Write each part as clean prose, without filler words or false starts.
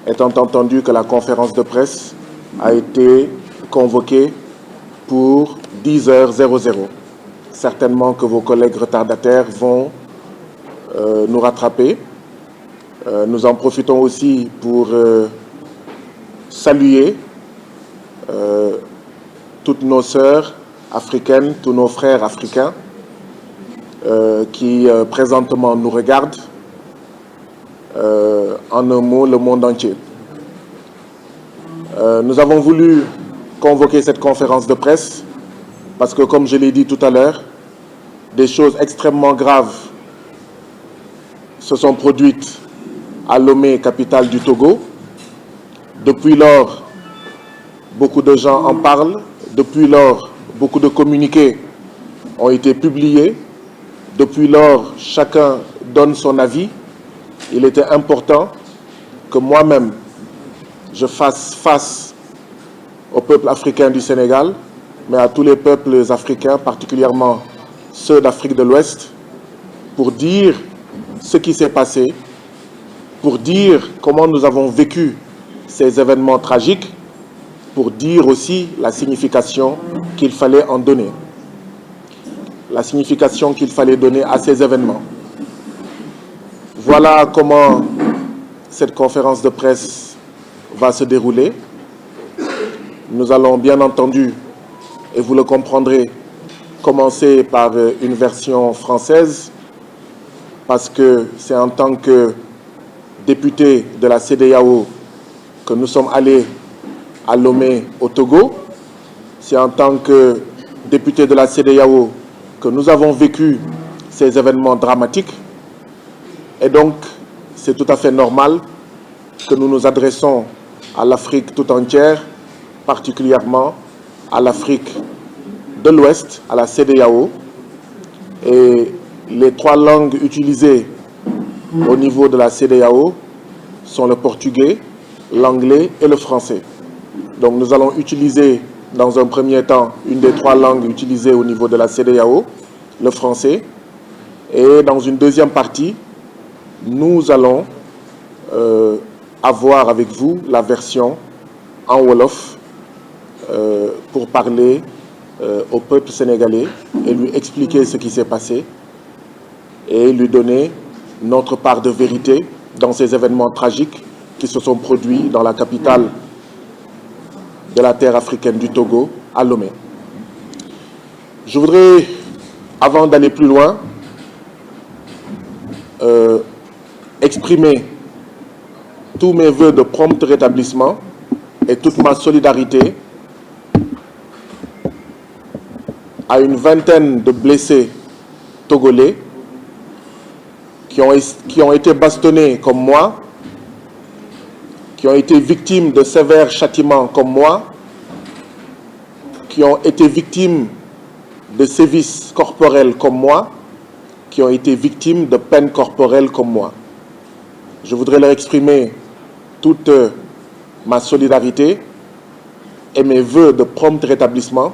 étant entendu que la conférence de presse a été convoquée pour 10h00. Certainement que vos collègues retardataires vont nous rattraper. Nous en profitons aussi pour saluer toutes nos sœurs africaines, tous nos frères africains qui présentement nous regardent, en un mot, le monde entier. Nous avons voulu convoquer cette conférence de presse parce que, comme je l'ai dit tout à l'heure, des choses extrêmement graves se sont produites à Lomé, capitale du Togo. Depuis lors, beaucoup de gens en parlent. Depuis lors, beaucoup de communiqués ont été publiés. Depuis lors, chacun donne son avis. Il était important que moi-même, je fasse face au peuple africain du Sénégal, mais à tous les peuples africains, particulièrement ceux d'Afrique de l'Ouest, pour dire ce qui s'est passé, pour dire comment nous avons vécu ces événements tragiques, pour dire aussi la signification qu'il fallait en donner. La signification qu'il fallait donner à ces événements. Voilà comment cette conférence de presse va se dérouler. Nous allons bien entendu, et vous le comprendrez, commencer par une version française, parce que c'est en tant que député de la CEDEAO que nous sommes allés à Lomé, au Togo. C'est en tant que député de la CEDEAO que nous avons vécu ces événements dramatiques. Et donc, c'est tout à fait normal que nous nous adressons à l'Afrique tout entière, particulièrement à l'Afrique de l'Ouest, à la CEDEAO. Et les trois langues utilisées au niveau de la CEDEAO sont le portugais, l'anglais et le français. Donc nous allons utiliser dans un premier temps une des trois langues utilisées au niveau de la CEDEAO, le français. Et dans une deuxième partie, nous allons avoir avec vous la version en Wolof pour parler au peuple sénégalais et lui expliquer ce qui s'est passé et lui donner notre part de vérité dans ces événements tragiques qui se sont produits dans la capitale de la terre africaine du Togo, à Lomé. Je voudrais, avant d'aller plus loin, exprimer tous mes vœux de prompt rétablissement et toute ma solidarité à une vingtaine de blessés togolais qui ont été bastonnés comme moi, qui ont été victimes de sévères châtiments comme moi, qui ont été victimes de sévices corporels comme moi, qui ont été victimes de peines corporelles comme moi. Je voudrais leur exprimer toute ma solidarité et mes vœux de prompt rétablissement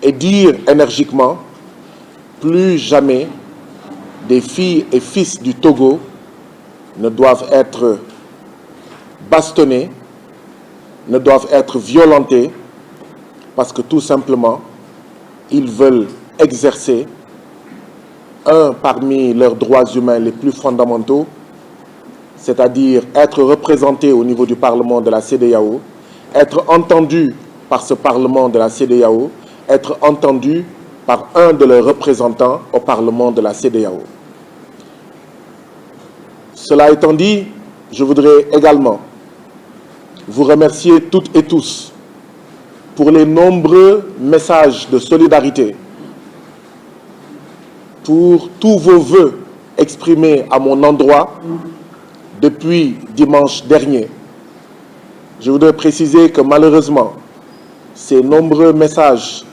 et dire énergiquement, plus jamais des filles et fils du Togo ne doivent être bastonnés, ne doivent être violentés, parce que tout simplement, ils veulent exercer un parmi leurs droits humains les plus fondamentaux, c'est-à-dire être représentés au niveau du Parlement de la CEDEAO, être entendus par ce Parlement de la CEDEAO, être entendus par un de leurs représentants au Parlement de la CEDEAO. Cela étant dit, je voudrais également vous remercier toutes et tous pour les nombreux messages de solidarité, pour tous vos vœux exprimés à mon endroit depuis dimanche dernier. Je voudrais préciser que malheureusement, ces nombreux messages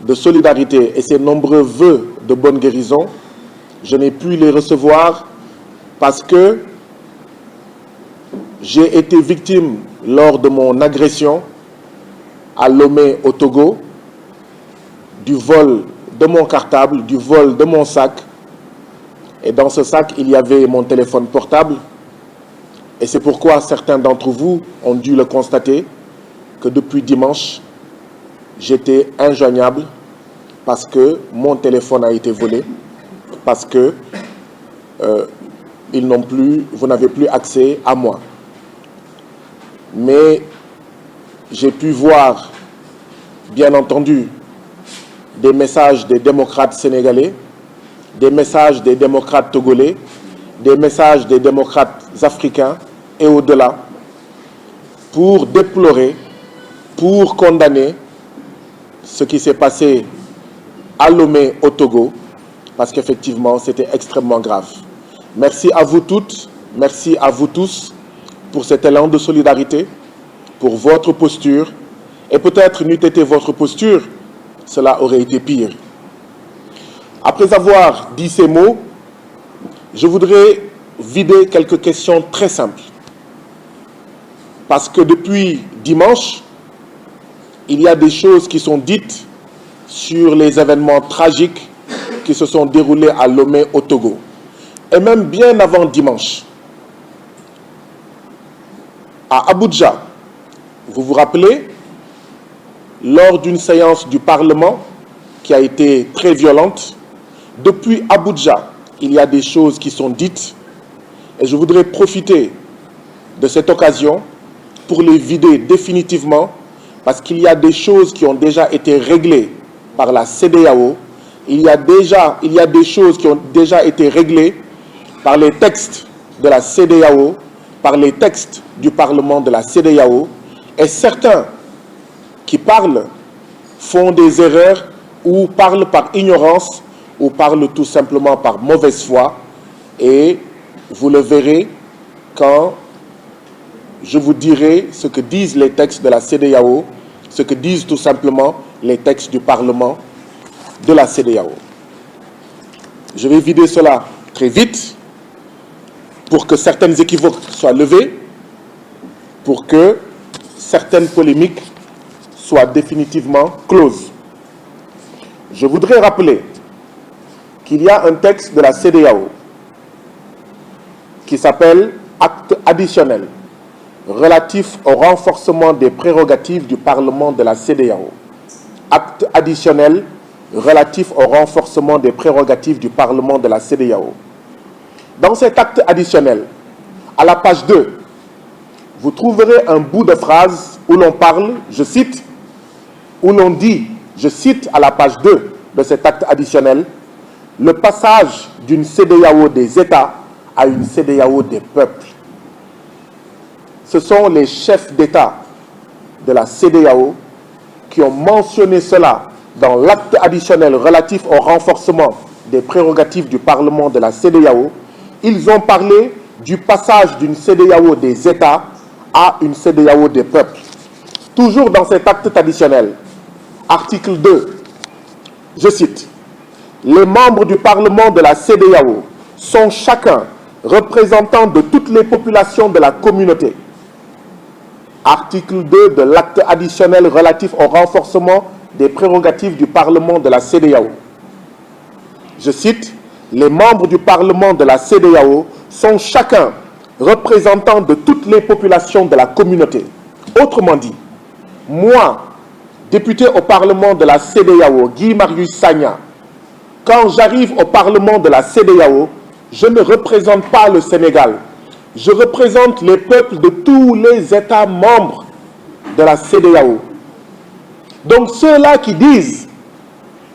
de solidarité et ces nombreux vœux de bonne guérison, je n'ai pu les recevoir parce que j'ai été victime lors de mon agression à Lomé au Togo, du vol de mon cartable, du vol de mon sac. Et dans ce sac, il y avait mon téléphone portable, Et c'est pourquoi certains d'entre vous ont dû le constater que depuis dimanche, j'étais injoignable parce que mon téléphone a été volé, parce que vous n'avez plus accès à moi. Mais j'ai pu voir, bien entendu, des messages des démocrates sénégalais, des messages des démocrates togolais, des messages des démocrates africains et au-delà, pour déplorer, pour condamner ce qui s'est passé à Lomé au Togo, parce qu'effectivement, c'était extrêmement grave. Merci à vous toutes, merci à vous tous pour cet élan de solidarité, pour votre posture, et peut-être n'eût été votre posture, cela aurait été pire. Après avoir dit ces mots, je voudrais vider quelques questions très simples. Parce que depuis dimanche, il y a des choses qui sont dites sur les événements tragiques qui se sont déroulés à Lomé au Togo. Et même bien avant dimanche, à Abuja, vous vous rappelez, lors d'une séance du Parlement qui a été très violente, depuis Abuja, il y a des choses qui sont dites et je voudrais profiter de cette occasion pour les vider définitivement parce qu'il y a des choses qui ont déjà été réglées par la CEDEAO, il y a des choses qui ont déjà été réglées par les textes de la CEDEAO, par les textes du Parlement de la CEDEAO, et certains qui parlent font des erreurs ou parlent par ignorance ou parlent tout simplement par mauvaise foi, et vous le verrez quand je vous dirai ce que disent les textes de la CEDEAO, ce que disent tout simplement les textes du Parlement de la CEDEAO. Je vais vider cela très vite pour que certaines équivoques soient levées, pour que certaines polémiques soient définitivement closes. Je voudrais rappeler qu'il y a un texte de la CEDEAO qui s'appelle « Acte additionnel relatif au renforcement des prérogatives du Parlement de la CEDEAO ». Acte additionnel relatif au renforcement des prérogatives du Parlement de la CEDEAO. Dans cet acte additionnel, à la page 2, vous trouverez un bout de phrase où l'on parle, je cite, où l'on dit, je cite à la page 2 de cet acte additionnel, le passage d'une CEDEAO des États à une CEDEAO des peuples. Ce sont les chefs d'État de la CEDEAO qui ont mentionné cela dans l'acte additionnel relatif au renforcement des prérogatives du Parlement de la CEDEAO. Ils ont parlé du passage d'une CEDEAO des États à une CEDEAO des peuples. Toujours dans cet acte additionnel, article 2, je cite, « Les membres du Parlement de la CEDEAO sont chacun représentants de toutes les populations de la communauté. » Article 2 de l'acte additionnel relatif au renforcement des prérogatives du Parlement de la CEDEAO. Je cite, « Les membres du Parlement de la CEDEAO sont chacun représentants de toutes les populations de la communauté. » Autrement dit, moi, député au Parlement de la CEDEAO, Guy Marius Sagna, quand j'arrive au Parlement de la CEDEAO, je ne représente pas le Sénégal. Je représente les peuples de tous les États membres de la CEDEAO. Donc ceux-là qui disent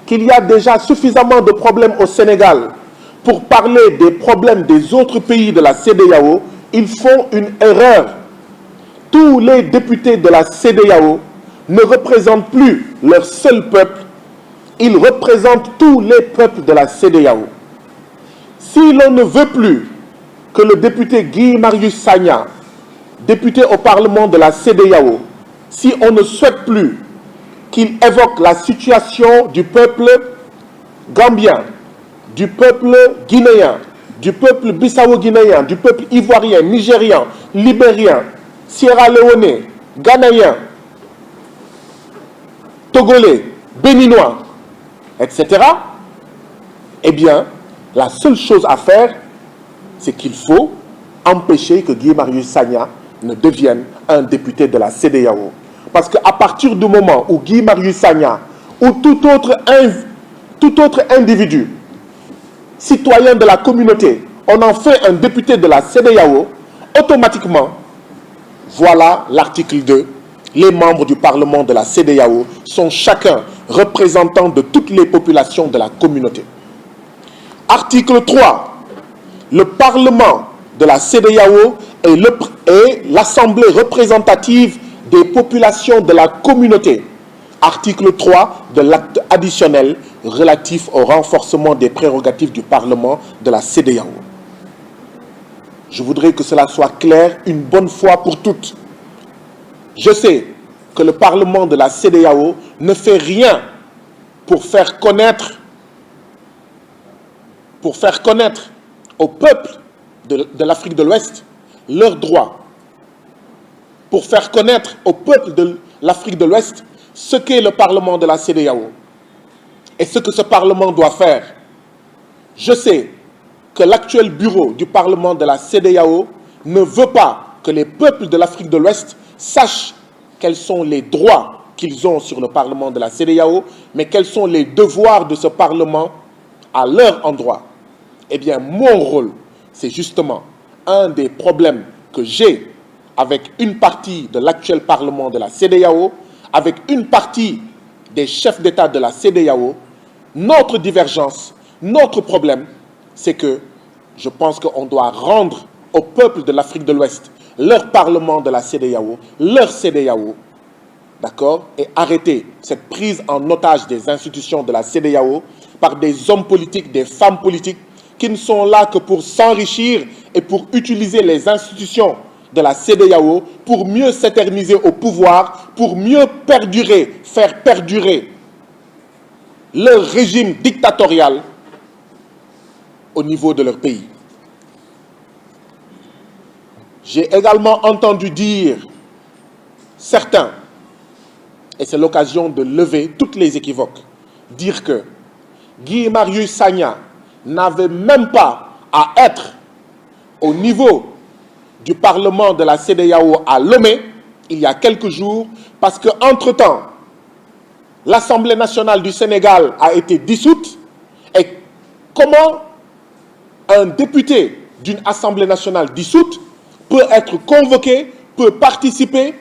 qu'il y a déjà suffisamment de problèmes au Sénégal pour parler des problèmes des autres pays de la CEDEAO, ils font une erreur. Tous les députés de la CEDEAO ne représentent plus leur seul peuple, ils représentent tous les peuples de la CEDEAO. Si l'on ne veut plus que le député Guy Marius Sagna, député au Parlement de la CEDEAO, si on ne souhaite plus qu'il évoque la situation du peuple gambien, du peuple guinéen, du peuple bissau-guinéen, du peuple ivoirien, nigérian, libérien, sierra-léonais, ghanéen, togolais, béninois, etc., eh bien, la seule chose à faire, c'est qu'il faut empêcher que Guy Marius Sagna ne devienne un député de la CEDEAO. Parce qu'à partir du moment où Guy Marius Sagna ou tout autre individu, citoyen de la communauté, on en fait un député de la CEDEAO, automatiquement, voilà l'article 2. Les membres du Parlement de la CEDEAO sont chacun représentant de toutes les populations de la communauté. Article 3. Le Parlement de la CEDEAO est l'Assemblée représentative des populations de la communauté. Article 3 de l'acte additionnel relatif au renforcement des prérogatives du Parlement de la CEDEAO. Je voudrais que cela soit clair une bonne fois pour toutes. Je sais que le Parlement de la CEDEAO ne fait rien pour faire connaître au peuple de l'Afrique de l'Ouest leurs droits, pour faire connaître au peuple de l'Afrique de l'Ouest ce qu'est le Parlement de la CEDEAO et ce que ce Parlement doit faire. Je sais que l'actuel bureau du Parlement de la CEDEAO ne veut pas que les peuples de l'Afrique de l'Ouest sachent quels sont les droits qu'ils ont sur le Parlement de la CEDEAO, mais quels sont les devoirs de ce Parlement à leur endroit. Eh bien, mon rôle, c'est justement un des problèmes que j'ai avec une partie de l'actuel Parlement de la CEDEAO, avec une partie des chefs d'État de la CEDEAO. Notre divergence, notre problème, c'est que je pense qu'on doit rendre au peuple de l'Afrique de l'Ouest leur Parlement de la CEDEAO, leur CEDEAO, d'accord, et arrêter cette prise en otage des institutions de la CEDEAO par des hommes politiques, des femmes politiques qui ne sont là que pour s'enrichir et pour utiliser les institutions de la CEDEAO pour mieux s'éterniser au pouvoir, pour mieux perdurer, faire perdurer leur régime dictatorial au niveau de leur pays. J'ai également entendu dire certains, et c'est l'occasion de lever toutes les équivoques, dire que Guy Marius Sagna n'avait même pas à être au niveau du Parlement de la CEDEAO à Lomé il y a quelques jours, parce qu'entre-temps, l'Assemblée nationale du Sénégal a été dissoute. Et comment un député d'une Assemblée nationale dissoute peut être convoqué, peut participer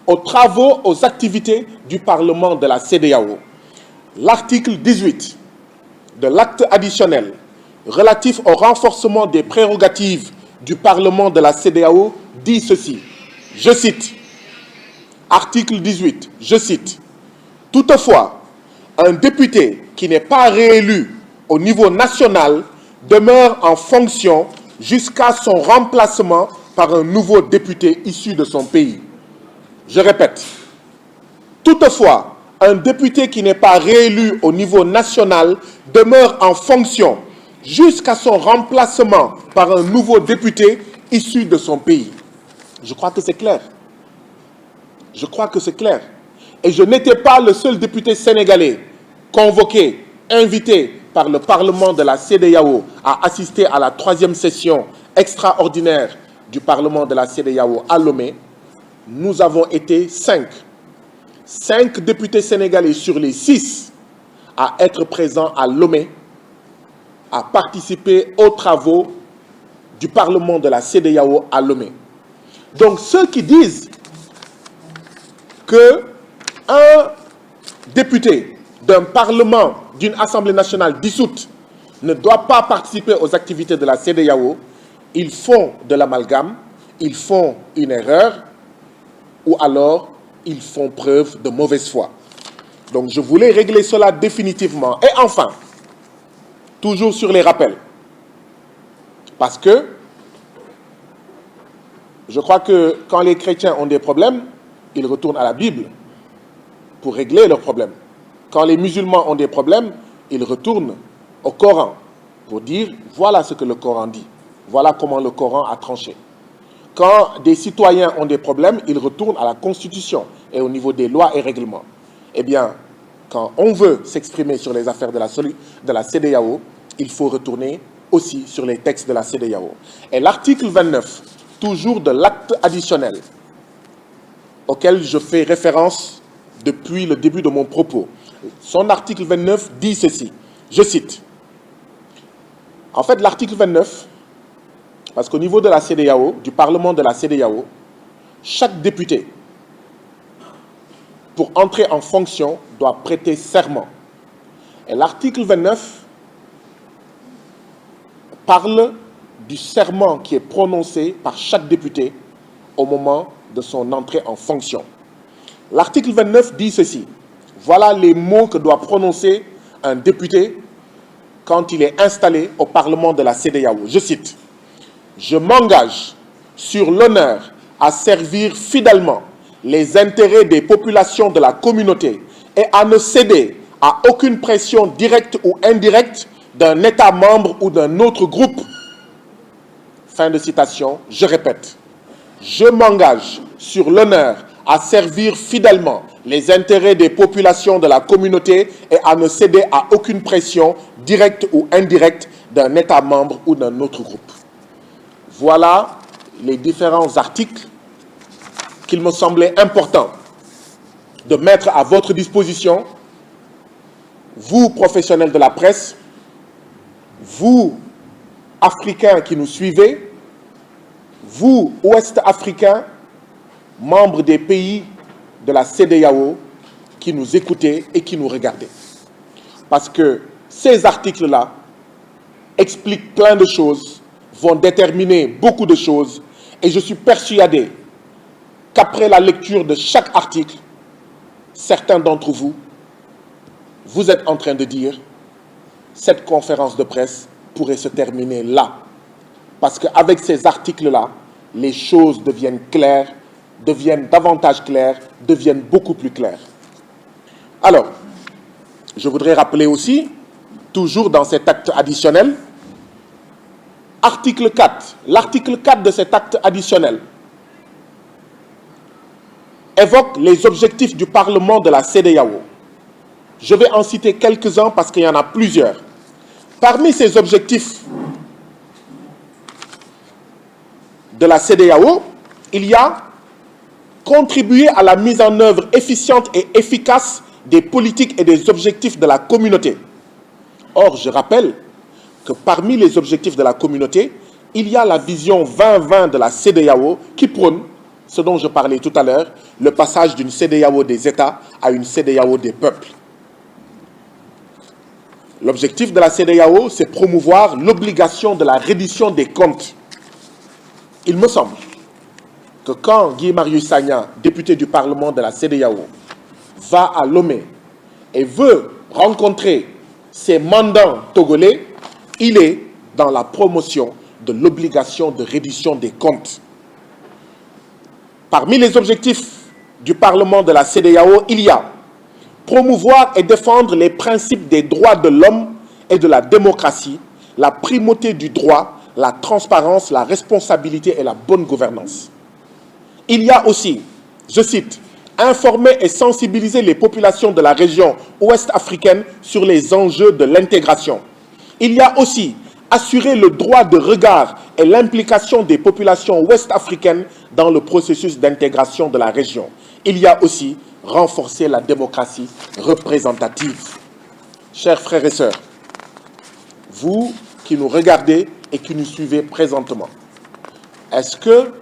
aux travaux, aux activités du Parlement de la CEDEAO? L'article 18 de l'acte additionnel relatif au renforcement des prérogatives du Parlement de la CEDEAO dit ceci, je cite, article 18, je cite, « Toutefois, un député qui n'est pas réélu au niveau national demeure en fonction jusqu'à son remplacement par un nouveau député issu de son pays. » Je répète, toutefois, un député qui n'est pas réélu au niveau national demeure en fonction jusqu'à son remplacement par un nouveau député issu de son pays. Je crois que c'est clair. Je crois que c'est clair. Et je n'étais pas le seul député sénégalais convoqué, invité par le Parlement de la CEDEAO à assister à la 3e session extraordinaire du Parlement de la CEDEAO à Lomé. Nous avons été 5 députés sénégalais sur les 6 à être présents à Lomé, à participer aux travaux du Parlement de la CEDEAO à Lomé. Donc ceux qui disent qu'un député d'un Parlement, d'une Assemblée nationale dissoute ne doit pas participer aux activités de la CEDEAO, ils font de l'amalgame, ils font une erreur, ou alors ils font preuve de mauvaise foi. Donc je voulais régler cela définitivement. Et enfin, toujours sur les rappels, parce que je crois que quand les chrétiens ont des problèmes, ils retournent à la Bible pour régler leurs problèmes. Quand les musulmans ont des problèmes, ils retournent au Coran pour dire voilà ce que le Coran dit, voilà comment le Coran a tranché. Quand des citoyens ont des problèmes, ils retournent à la Constitution et au niveau des lois et règlements. Eh bien, quand on veut s'exprimer sur les affaires de la CEDEAO, il faut retourner aussi sur les textes de la CEDEAO. Et l'article 29, toujours de l'acte additionnel, auquel je fais référence depuis le début de mon propos, son article 29 dit ceci, je cite. En fait, l'article 29, parce qu'au niveau de la CEDEAO, du Parlement de la CEDEAO, chaque député, pour entrer en fonction, doit prêter serment. Et l'article 29 parle du serment qui est prononcé par chaque député au moment de son entrée en fonction. L'article 29 dit ceci. Voilà les mots que doit prononcer un député quand il est installé au Parlement de la CEDEAO. Je cite. « Je m'engage sur l'honneur à servir fidèlement les intérêts des populations de la communauté et à ne céder à aucune pression directe ou indirecte d'un État membre ou d'un autre groupe. » Fin de citation, je répète. Je m'engage sur l'honneur à servir fidèlement les intérêts des populations de la communauté et à ne céder à aucune pression directe ou indirecte d'un État membre ou d'un autre groupe. Voilà les différents articles qu'il me semblait important de mettre à votre disposition, vous, professionnels de la presse, vous, Africains qui nous suivez, vous, Ouest-Africains, membres des pays de la CEDEAO, qui nous écoutez et qui nous regardez. Parce que ces articles-là expliquent plein de choses, vont déterminer beaucoup de choses, et je suis persuadé qu'après la lecture de chaque article, certains d'entre vous, vous êtes en train de dire cette conférence de presse pourrait se terminer là. Parce qu'avec ces articles-là, les choses deviennent claires, deviennent davantage claires, deviennent beaucoup plus claires. Alors, je voudrais rappeler aussi, toujours dans cet acte additionnel, article 4. L'article 4 de cet acte additionnel évoque les objectifs du Parlement de la CEDEAO. Je vais en citer quelques-uns parce qu'il y en a plusieurs. Parmi ces objectifs de la CEDEAO, il y a contribuer à la mise en œuvre efficiente et efficace des politiques et des objectifs de la communauté. Or, je rappelle que parmi les objectifs de la communauté, il y a la vision 2020 de la CEDEAO qui prône, ce dont je parlais tout à l'heure, le passage d'une CEDEAO des États à une CEDEAO des peuples. L'objectif de la CEDEAO, c'est promouvoir l'obligation de la reddition des comptes. Il me semble que quand Guy Marius Sagna, député du Parlement de la CEDEAO, va à Lomé et veut rencontrer ses mandants togolais, il est dans la promotion de l'obligation de reddition des comptes. Parmi les objectifs du Parlement de la CEDEAO, il y a promouvoir et défendre les principes des droits de l'homme et de la démocratie, la primauté du droit, la transparence, la responsabilité et la bonne gouvernance. Il y a aussi, je cite, informer et sensibiliser les populations de la région ouest-africaine sur les enjeux de l'intégration. Il y a aussi assurer le droit de regard et l'implication des populations ouest-africaines dans le processus d'intégration de la région. Il y a aussi renforcer la démocratie représentative. Chers frères et sœurs, vous qui nous regardez et qui nous suivez présentement, est-ce que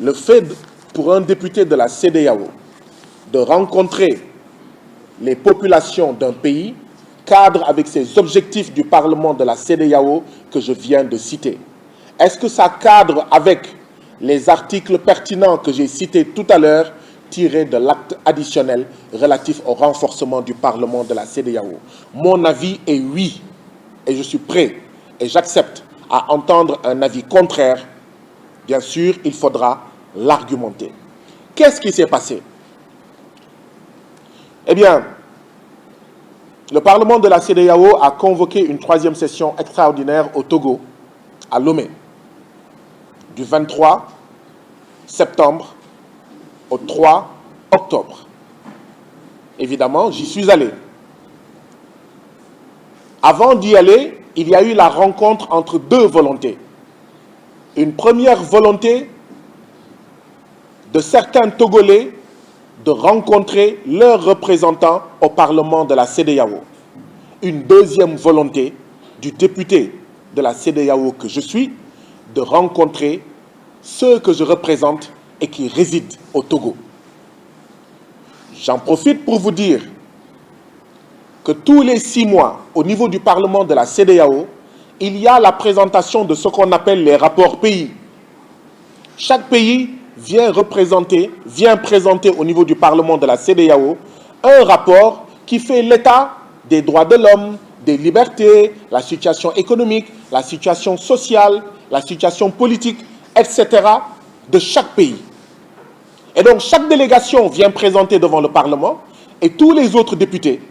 le fait pour un député de la CEDEAO de rencontrer les populations d'un pays cadre avec ces objectifs du Parlement de la CEDEAO que je viens de citer? Est-ce que ça cadre avec les articles pertinents que j'ai cités tout à l'heure, tirés de l'acte additionnel relatif au renforcement du Parlement de la CEDEAO? Mon avis est oui, et je suis prêt et j'accepte à entendre un avis contraire. Bien sûr, il faudra l'argumenter. Qu'est-ce qui s'est passé? Eh bien, le Parlement de la CEDEAO a convoqué une troisième session extraordinaire au Togo, à Lomé, du 23 septembre au 3 octobre. Évidemment, j'y suis allé. Avant d'y aller, il y a eu la rencontre entre deux volontés. Une première volonté de certains Togolais de rencontrer leurs représentants au Parlement de la CEDEAO. Une deuxième volonté du député de la CEDEAO que je suis de rencontrer ceux que je représente et qui résident au Togo. J'en profite pour vous dire que tous les 6 mois, au niveau du Parlement de la CEDEAO, il y a la présentation de ce qu'on appelle les rapports pays. Chaque pays vient présenter au niveau du Parlement de la CEDEAO un rapport qui fait l'état des droits de l'homme, des libertés, la situation économique, la situation sociale, la situation politique, etc. de chaque pays. Et donc chaque délégation vient présenter devant le Parlement et tous les autres députés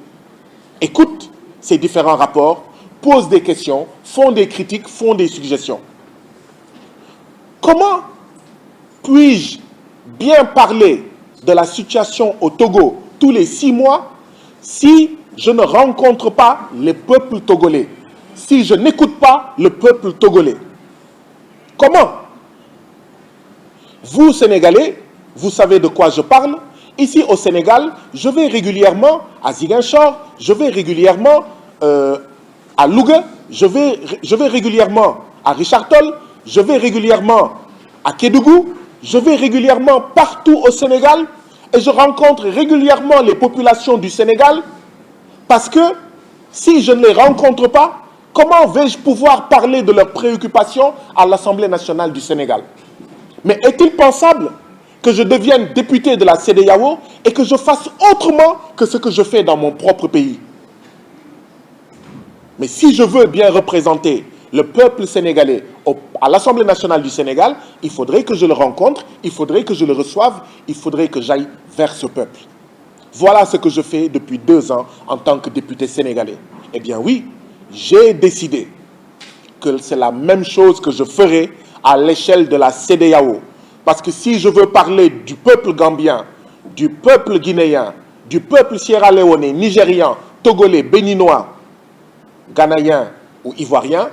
écoutent ces différents rapports, posent des questions, font des critiques, font des suggestions. Comment puis-je bien parler de la situation au Togo tous les 6 mois si je ne rencontre pas le peuple togolais, si je n'écoute pas le peuple togolais? Comment? Vous, Sénégalais, vous savez de quoi je parle. Ici au Sénégal, je vais régulièrement à Ziguinchor, je vais régulièrement à Louga, je vais régulièrement à Richard Toll, je vais régulièrement à Kédougou, je vais régulièrement partout au Sénégal et je rencontre régulièrement les populations du Sénégal parce que si je ne les rencontre pas, comment vais-je pouvoir parler de leurs préoccupations à l'Assemblée nationale du Sénégal? Mais est-il pensable que je devienne député de la CEDEAO et que je fasse autrement que ce que je fais dans mon propre pays? Mais si je veux bien représenter le peuple sénégalais à l'Assemblée nationale du Sénégal, il faudrait que je le rencontre, il faudrait que je le reçoive, il faudrait que j'aille vers ce peuple. Voilà ce que je fais depuis 2 ans en tant que député sénégalais. Eh bien oui, j'ai décidé que c'est la même chose que je ferai à l'échelle de la CEDEAO. Parce que si je veux parler du peuple gambien, du peuple guinéen, du peuple sierra-léonais, nigérian, togolais, béninois, ghanéen ou ivoirien,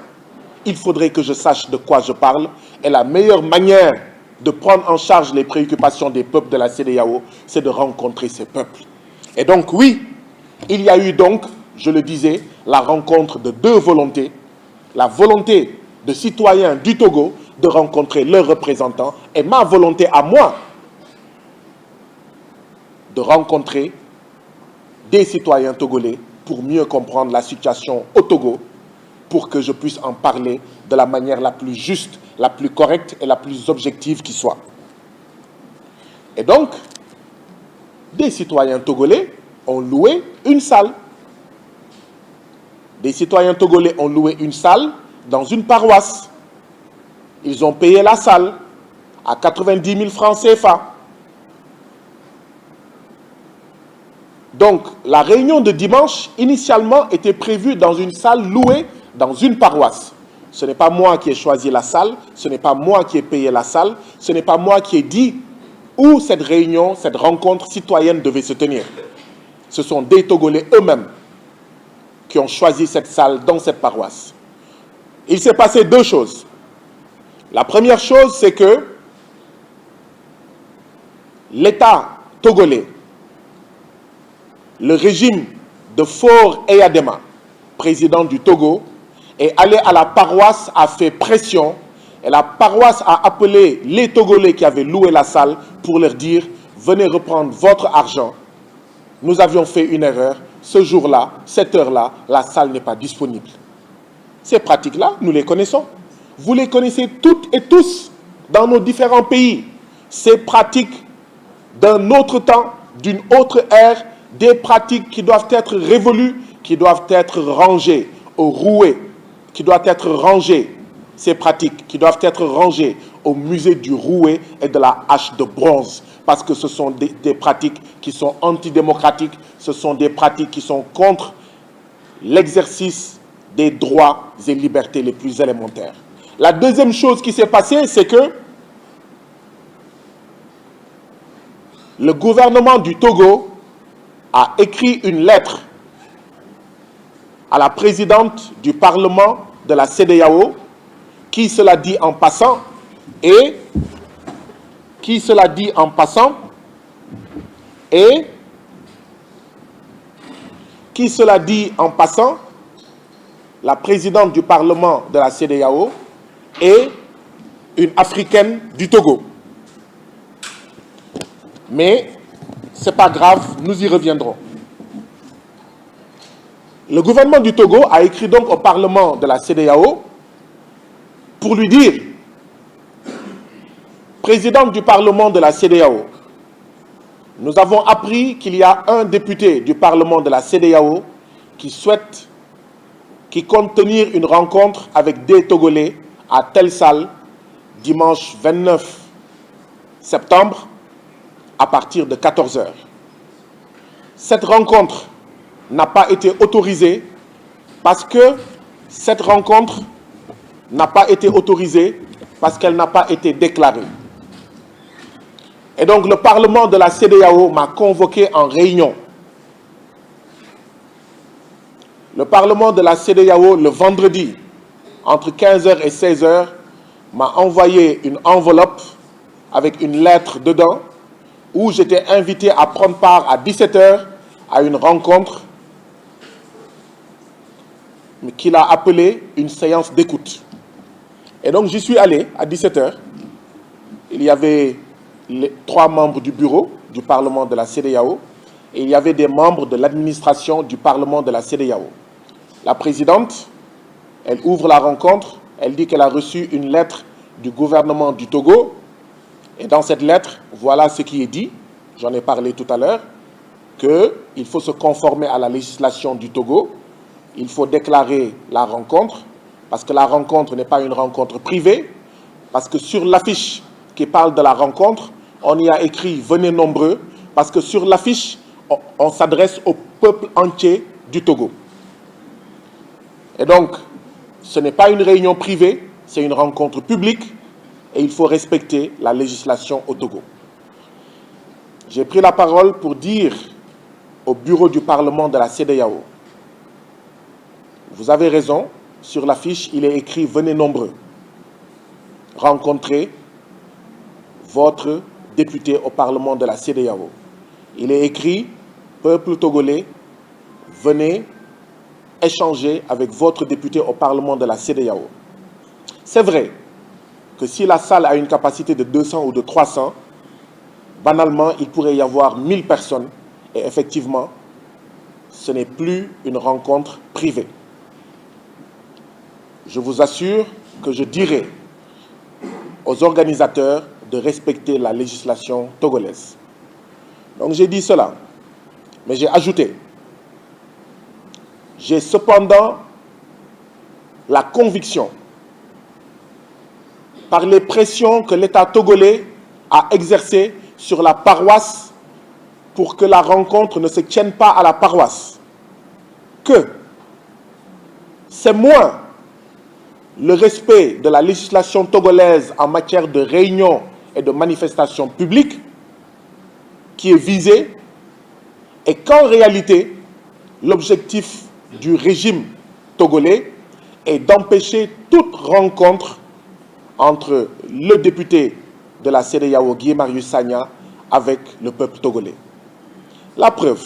il faudrait que je sache de quoi je parle. Et la meilleure manière de prendre en charge les préoccupations des peuples de la CEDEAO, c'est de rencontrer ces peuples. Et donc oui, il y a eu donc, je le disais, la rencontre de deux volontés. La volonté de citoyens du Togo de rencontrer leurs représentants et ma volonté à moi de rencontrer des citoyens togolais pour mieux comprendre la situation au Togo, pour que je puisse en parler de la manière la plus juste, la plus correcte et la plus objective qui soit. Et donc, des citoyens togolais ont loué une salle. Des citoyens togolais ont loué une salle dans une paroisse. Ils ont payé la salle à 90 000 francs CFA. Donc, la réunion de dimanche, initialement, était prévue dans une salle louée dans une paroisse. Ce n'est pas moi qui ai choisi la salle, ce n'est pas moi qui ai payé la salle, ce n'est pas moi qui ai dit où cette réunion, cette rencontre citoyenne devait se tenir. Ce sont des Togolais eux-mêmes qui ont choisi cette salle dans cette paroisse. Il s'est passé 2 choses. La première chose, c'est que l'État togolais, le régime de Faure Eyadema, président du Togo, est allé à la paroisse, a fait pression, et la paroisse a appelé les Togolais qui avaient loué la salle pour leur dire « Venez reprendre votre argent, nous avions fait une erreur, ce jour-là, cette heure-là, la salle n'est pas disponible. » Ces pratiques-là, nous les connaissons. Vous les connaissez toutes et tous dans nos différents pays. Ces pratiques d'un autre temps, d'une autre ère, des pratiques qui doivent être révolues, qui doivent être rangées au rouet, qui doivent être rangées, ces pratiques qui doivent être rangées au musée du rouet et de la hache de bronze, parce que ce sont des pratiques qui sont antidémocratiques, ce sont des pratiques qui sont contre l'exercice des droits et libertés les plus élémentaires. La deuxième chose qui s'est passée, c'est que le gouvernement du Togo a écrit une lettre à la présidente du Parlement de la CEDEAO, qui, cela dit en passant, est la présidente du Parlement de la CEDEAO est une Africaine du Togo. Mais ce n'est pas grave, nous y reviendrons. Le gouvernement du Togo a écrit donc au Parlement de la CEDEAO pour lui dire: présidente du Parlement de la CEDEAO, nous avons appris qu'il y a un député du Parlement de la CEDEAO qui compte tenir une rencontre avec des Togolais à telle salle dimanche 29 septembre à partir de 14 h. Cette rencontre n'a pas été autorisée parce qu'elle n'a pas été déclarée. Et donc le Parlement de la CEDEAO m'a convoqué en réunion. Le Parlement de la CEDEAO, le vendredi, entre 15 h et 16 h, m'a envoyé une enveloppe avec une lettre dedans où j'étais invité à prendre part à 17 h à une rencontre qu'il a appelée une séance d'écoute. Et donc j'y suis allé à 17 h. Il y avait les 3 membres du bureau du Parlement de la CEDEAO et il y avait des membres de l'administration du Parlement de la CEDEAO. La présidente, elle ouvre la rencontre, elle dit qu'elle a reçu une lettre du gouvernement du Togo et dans cette lettre, voilà ce qui est dit, j'en ai parlé tout à l'heure, qu'il faut se conformer à la législation du Togo, il faut déclarer la rencontre, parce que la rencontre n'est pas une rencontre privée, parce que sur l'affiche qui parle de la rencontre, on y a écrit « Venez nombreux », parce que sur l'affiche, on s'adresse au peuple entier du Togo. Et donc, ce n'est pas une réunion privée, c'est une rencontre publique, et il faut respecter la législation au Togo. J'ai pris la parole pour dire au bureau du Parlement de la CEDEAO: vous avez raison, sur l'affiche, il est écrit « Venez nombreux, rencontrer votre député au Parlement de la CEDEAO ». Il est écrit « Peuple togolais, venez échanger avec votre député au Parlement de la CEDEAO ». C'est vrai que si la salle a une capacité de 200 ou de 300, banalement, il pourrait y avoir 1000 personnes. Et effectivement, ce n'est plus une rencontre privée. Je vous assure que je dirai aux organisateurs de respecter la législation togolaise. Donc j'ai dit cela, mais j'ai ajouté: j'ai cependant la conviction, par les pressions que l'État togolais a exercées sur la paroisse pour que la rencontre ne se tienne pas à la paroisse, que c'est moins le respect de la législation togolaise en matière de réunions et de manifestations publiques qui est visé, et qu'en réalité, l'objectif du régime togolais est d'empêcher toute rencontre entre le député de la CEDEAO, Guy Marius Sagna, avec le peuple togolais. La preuve,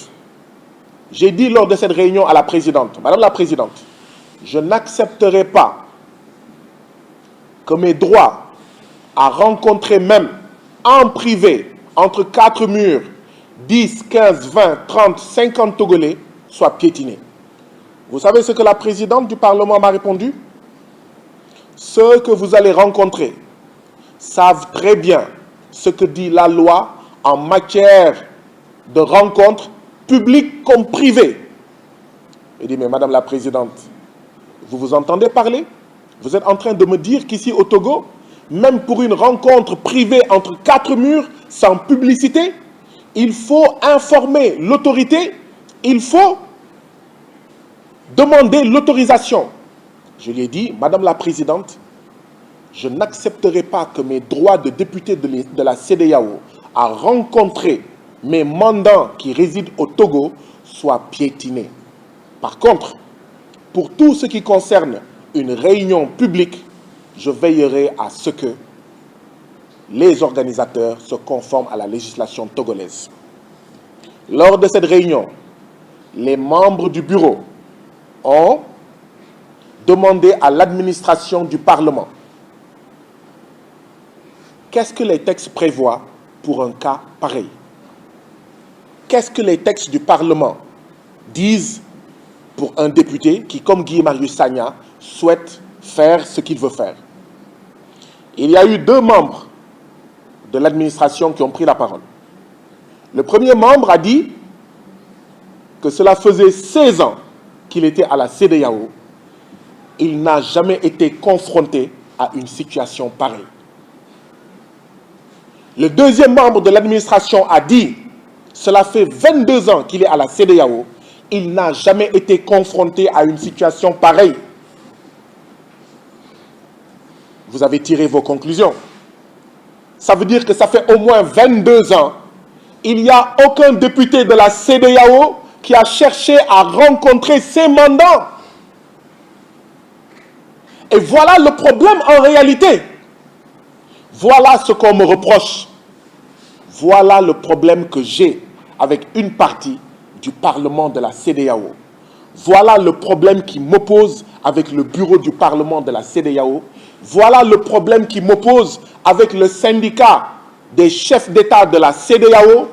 j'ai dit lors de cette réunion à la présidente: Madame la Présidente, je n'accepterai pas que mes droits à rencontrer même en privé, entre 4 murs, 10, 15, 20, 30, 50 Togolais soient piétinés. Vous savez ce que la présidente du Parlement m'a répondu? Ceux que vous allez rencontrer savent très bien ce que dit la loi en matière de rencontres publiques comme privées. Il dit: mais Madame la Présidente, vous vous entendez parler? Vous êtes en train de me dire qu'ici au Togo, même pour une rencontre privée entre 4 murs, sans publicité, il faut informer l'autorité, il faut demander l'autorisation. Je lui ai dit: Madame la Présidente, je n'accepterai pas que mes droits de député de la CEDEAO à rencontrer mes mandants qui résident au Togo soient piétinés. Par contre, pour tout ce qui concerne une réunion publique, je veillerai à ce que les organisateurs se conforment à la législation togolaise. Lors de cette réunion, les membres du bureau ont demandé à l'administration du Parlement qu'est-ce que les textes prévoient pour un cas pareil. Qu'est-ce que les textes du Parlement disent pour un député qui, comme Guy Marius Sagna, souhaite faire ce qu'il veut faire. Il y a eu 2 membres de l'administration qui ont pris la parole. Le premier membre a dit que cela faisait 16 ans qu'il était à la CEDEAO. Il n'a jamais été confronté à une situation pareille. Le deuxième membre de l'administration a dit cela fait 22 ans qu'il est à la CEDEAO. Il n'a jamais été confronté à une situation pareille. Vous avez tiré vos conclusions. Ça veut dire que ça fait au moins 22 ans. Il n'y a aucun député de la CEDEAO qui a cherché à rencontrer ses mandants. Et voilà le problème en réalité. Voilà ce qu'on me reproche. Voilà le problème que j'ai avec une partie du Parlement de la CEDEAO. Voilà le problème qui m'oppose avec le bureau du Parlement de la CEDEAO. Voilà le problème qui m'oppose avec le syndicat des chefs d'État de la CEDEAO,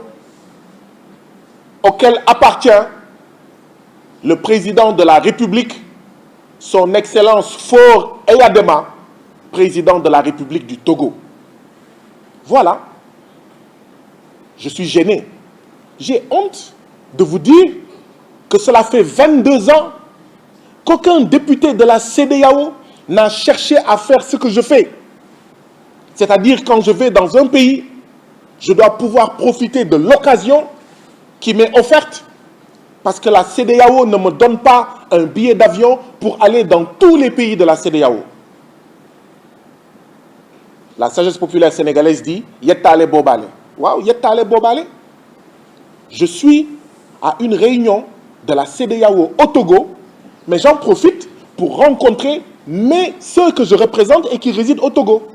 auquel appartient le président de la République, son Excellence Faure Eyadema, président de la République du Togo. Voilà. Je suis gêné. J'ai honte de vous dire que cela fait 22 ans qu'aucun député de la CEDEAO n'a cherché à faire ce que je fais. C'est-à-dire, quand je vais dans un pays, je dois pouvoir profiter de l'occasion qui m'est offerte, parce que la CEDEAO ne me donne pas un billet d'avion pour aller dans tous les pays de la CEDEAO. La sagesse populaire sénégalaise dit « Yettale Bobale ». Waouh, Yettale Bobale. Je suis à une réunion de la CEDEAO au Togo, mais j'en profite pour rencontrer ceux que je représente et qui résident au Togo.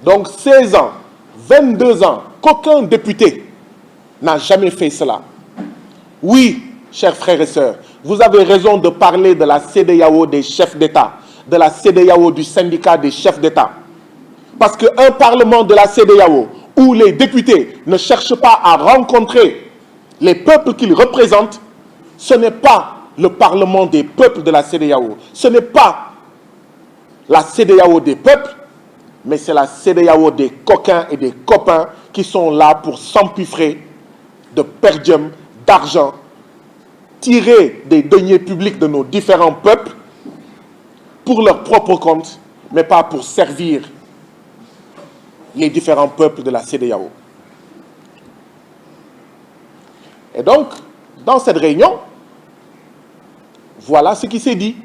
Donc 16 ans, 22 ans, qu'aucun député n'a jamais fait cela. Oui, chers frères et sœurs, vous avez raison de parler de la CEDEAO des chefs d'État, de la CEDEAO du syndicat des chefs d'État. Parce qu'un parlement de la CEDEAO où les députés ne cherchent pas à rencontrer les peuples qu'ils représentent, ce n'est pas le parlement des peuples de la CEDEAO. Ce n'est pas la CEDEAO des peuples, mais c'est la CEDEAO des coquins et des copains qui sont là pour s'empiffrer de perdium, d'argent, tirer des deniers publics de nos différents peuples pour leur propre compte, mais pas pour servir les différents peuples de la CEDEAO. Et donc, dans cette réunion, voilà ce qui s'est dit.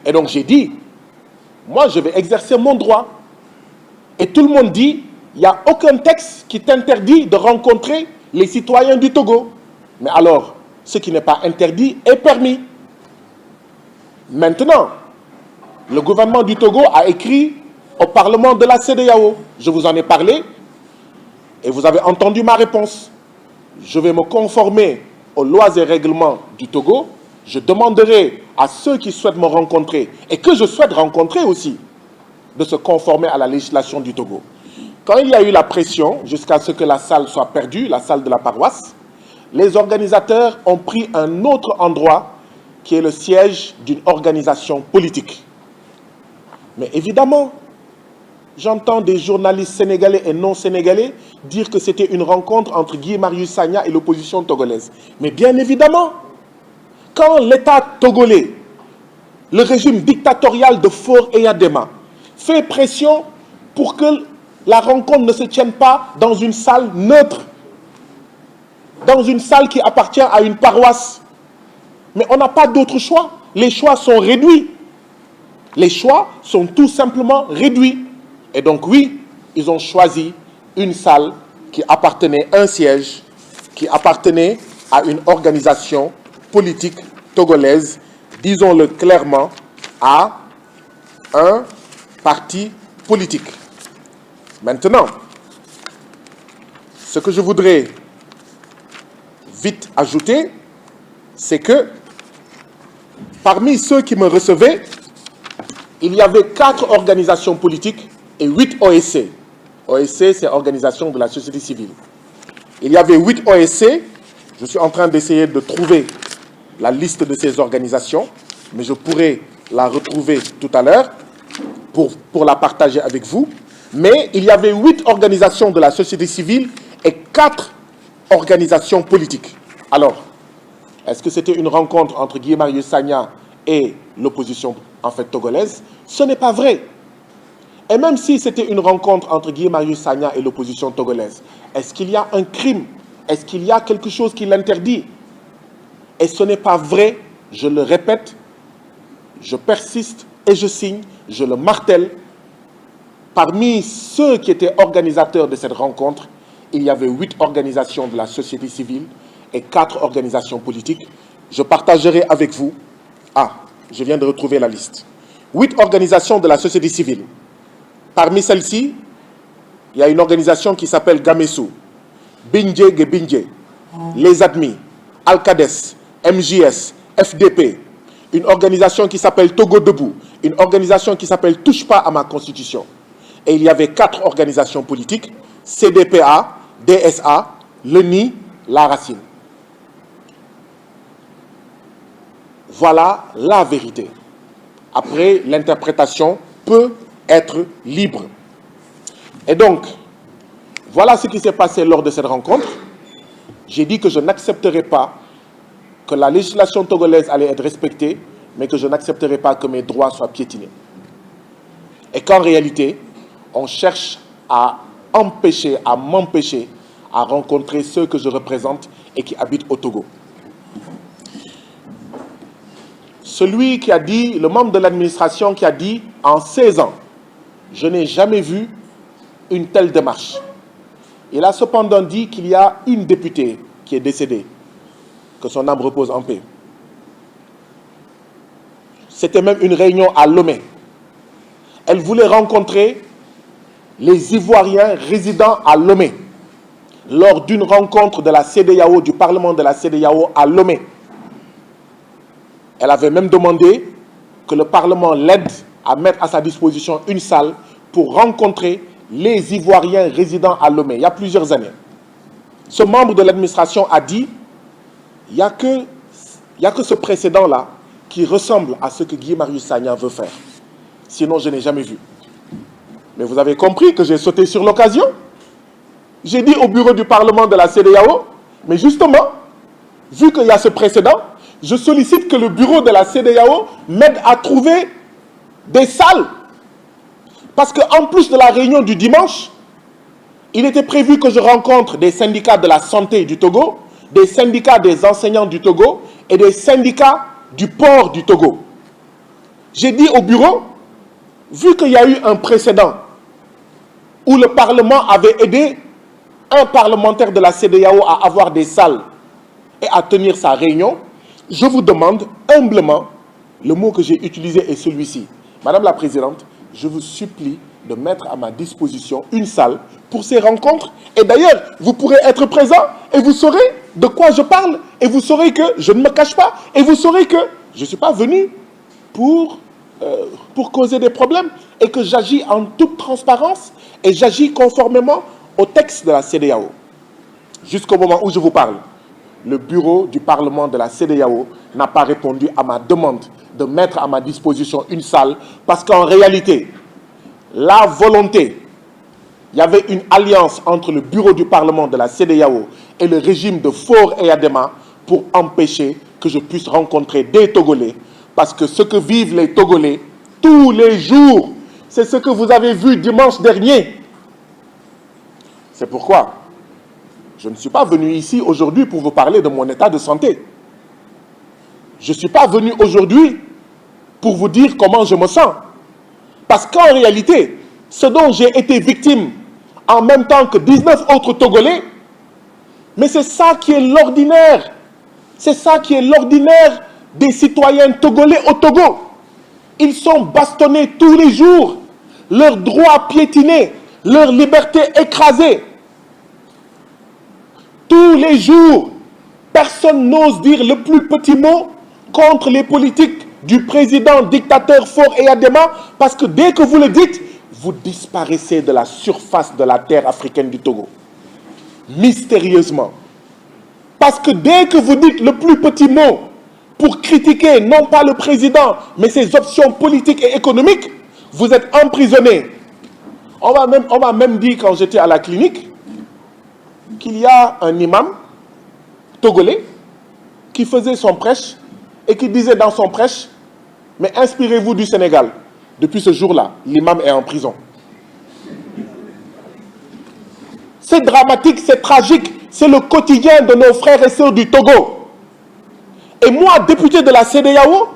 Et donc j'ai dit, moi je vais exercer mon droit. Et tout le monde dit, il n'y a aucun texte qui t'interdit de rencontrer les citoyens du Togo. Mais alors, ce qui n'est pas interdit est permis. Maintenant, le gouvernement du Togo a écrit au Parlement de la CEDEAO. Je vous en ai parlé et vous avez entendu ma réponse. Je vais me conformer aux lois et règlements du Togo. Je demanderai à ceux qui souhaitent me rencontrer et que je souhaite rencontrer aussi de se conformer à la législation du Togo. Quand il y a eu la pression jusqu'à ce que la salle soit perdue, la salle de la paroisse, les organisateurs ont pris un autre endroit qui est le siège d'une organisation politique. Mais évidemment, j'entends des journalistes sénégalais et non sénégalais dire que c'était une rencontre entre Guy Marius Sagna et l'opposition togolaise. Mais bien évidemment, quand l'État togolais, le régime dictatorial de Faure Eyadema, fait pression pour que la rencontre ne se tienne pas dans une salle neutre, dans une salle qui appartient à une paroisse. Mais on n'a pas d'autre choix. Les choix sont réduits. Les choix sont tout simplement réduits. Et donc oui, ils ont choisi une salle qui appartenait à un siège, qui appartenait à une organisation politique togolaise disons-le clairement, à un parti politique. Maintenant, ce que je voudrais vite ajouter, c'est que parmi ceux qui me recevaient, il y avait 4 organisations politiques et 8 OSC. OSC, c'est Organisation de la société civile. Il y avait 8 OSC. Je suis en train d'essayer de trouver la liste de ces organisations, mais je pourrai la retrouver tout à l'heure pour la partager avec vous. Mais il y avait 8 organisations de la société civile et 4 organisations politiques. Alors, est-ce que c'était une rencontre entre Guy Marius Sagna et l'opposition en fait togolaise? Ce n'est pas vrai. Et même si c'était une rencontre entre Guy Marius Sagna et l'opposition togolaise, est-ce qu'il y a un crime? Est-ce qu'il y a quelque chose qui l'interdit? Et ce n'est pas vrai, je le répète, je persiste et je signe, je le martèle. Parmi ceux qui étaient organisateurs de cette rencontre, il y avait 8 organisations de la société civile et 4 organisations politiques. Je partagerai avec vous. Ah, je viens de retrouver la liste. 8 organisations de la société civile. Parmi celles-ci, il y a une organisation qui s'appelle Gamessou, Bindje Gebindje, Les Admis, Alcades, MJS, FDP, une organisation qui s'appelle Togo Debout, une organisation qui s'appelle Touche pas à ma constitution. Et il y avait 4 organisations politiques, CDPA, DSA, LENI, La Racine. Voilà la vérité. Après, l'interprétation peut être libre. Et donc, voilà ce qui s'est passé lors de cette rencontre. J'ai dit que je n'accepterai pas que la législation togolaise allait être respectée, mais que je n'accepterai pas que mes droits soient piétinés. Et qu'en réalité, on cherche à m'empêcher à rencontrer ceux que je représente et qui habitent au Togo. Celui qui a dit, le membre de l'administration qui a dit, en 16 ans, je n'ai jamais vu une telle démarche. Il a cependant dit qu'il y a une députée qui est décédée, que son âme repose en paix. C'était même une réunion à Lomé. Elle voulait rencontrer les Ivoiriens résidant à Lomé lors d'une rencontre de la CEDEAO, du Parlement de la CEDEAO à Lomé. Elle avait même demandé que le Parlement l'aide à mettre à sa disposition une salle pour rencontrer les Ivoiriens résidant à Lomé, il y a plusieurs années. Ce membre de l'administration a dit, il n'y a que ce précédent-là qui ressemble à ce que Guy Marius Sagna veut faire. Sinon, je n'ai jamais vu. Mais vous avez compris que j'ai sauté sur l'occasion. J'ai dit au bureau du Parlement de la CEDEAO, mais justement, vu qu'il y a ce précédent, je sollicite que le bureau de la CEDEAO m'aide à trouver des salles. Parce qu'en plus de la réunion du dimanche, il était prévu que je rencontre des syndicats de la santé du Togo, des syndicats des enseignants du Togo et des syndicats du port du Togo. J'ai dit au bureau, vu qu'il y a eu un précédent où le Parlement avait aidé un parlementaire de la CEDEAO à avoir des salles et à tenir sa réunion, je vous demande humblement, le mot que j'ai utilisé est celui-ci. Madame la Présidente, je vous supplie de mettre à ma disposition une salle pour ces rencontres. Et d'ailleurs, vous pourrez être présent et vous saurez de quoi je parle. Et vous saurez que je ne me cache pas. Et vous saurez que je ne suis pas venu pour causer des problèmes et que j'agis en toute transparence et j'agis conformément au texte de la CEDEAO. Jusqu'au moment où je vous parle, le bureau du Parlement de la CEDEAO n'a pas répondu à ma demande de mettre à ma disposition une salle parce qu'en réalité, la volonté, il y avait une alliance entre le bureau du Parlement de la CEDEAO et le régime de Faure et Adema pour empêcher que je puisse rencontrer des Togolais parce que ce que vivent les Togolais tous les jours, c'est ce que vous avez vu dimanche dernier. C'est pourquoi je ne suis pas venu ici aujourd'hui pour vous parler de mon état de santé. Je ne suis pas venu aujourd'hui pour vous dire comment je me sens. Parce qu'en réalité, ce dont j'ai été victime en même temps que 19 autres Togolais, mais c'est ça qui est l'ordinaire. C'est ça qui est l'ordinaire des citoyens togolais au Togo. Ils sont bastonnés tous les jours, leurs droits piétinés, leur liberté écrasée. Tous les jours, personne n'ose dire le plus petit mot contre les politiques du président dictateur Faure Eyadema, parce que dès que vous le dites, vous disparaissez de la surface de la terre africaine du Togo. Mystérieusement. Parce que dès que vous dites le plus petit mot pour critiquer non pas le président, mais ses options politiques et économiques, vous êtes emprisonné. On m'a même dit quand j'étais à la clinique qu'il y a un imam togolais qui faisait son prêche et qui disait dans son prêche, mais inspirez-vous du Sénégal. Depuis ce jour-là, l'imam est en prison. C'est dramatique, c'est tragique, c'est le quotidien de nos frères et sœurs du Togo. Et moi, député de la CEDEAO,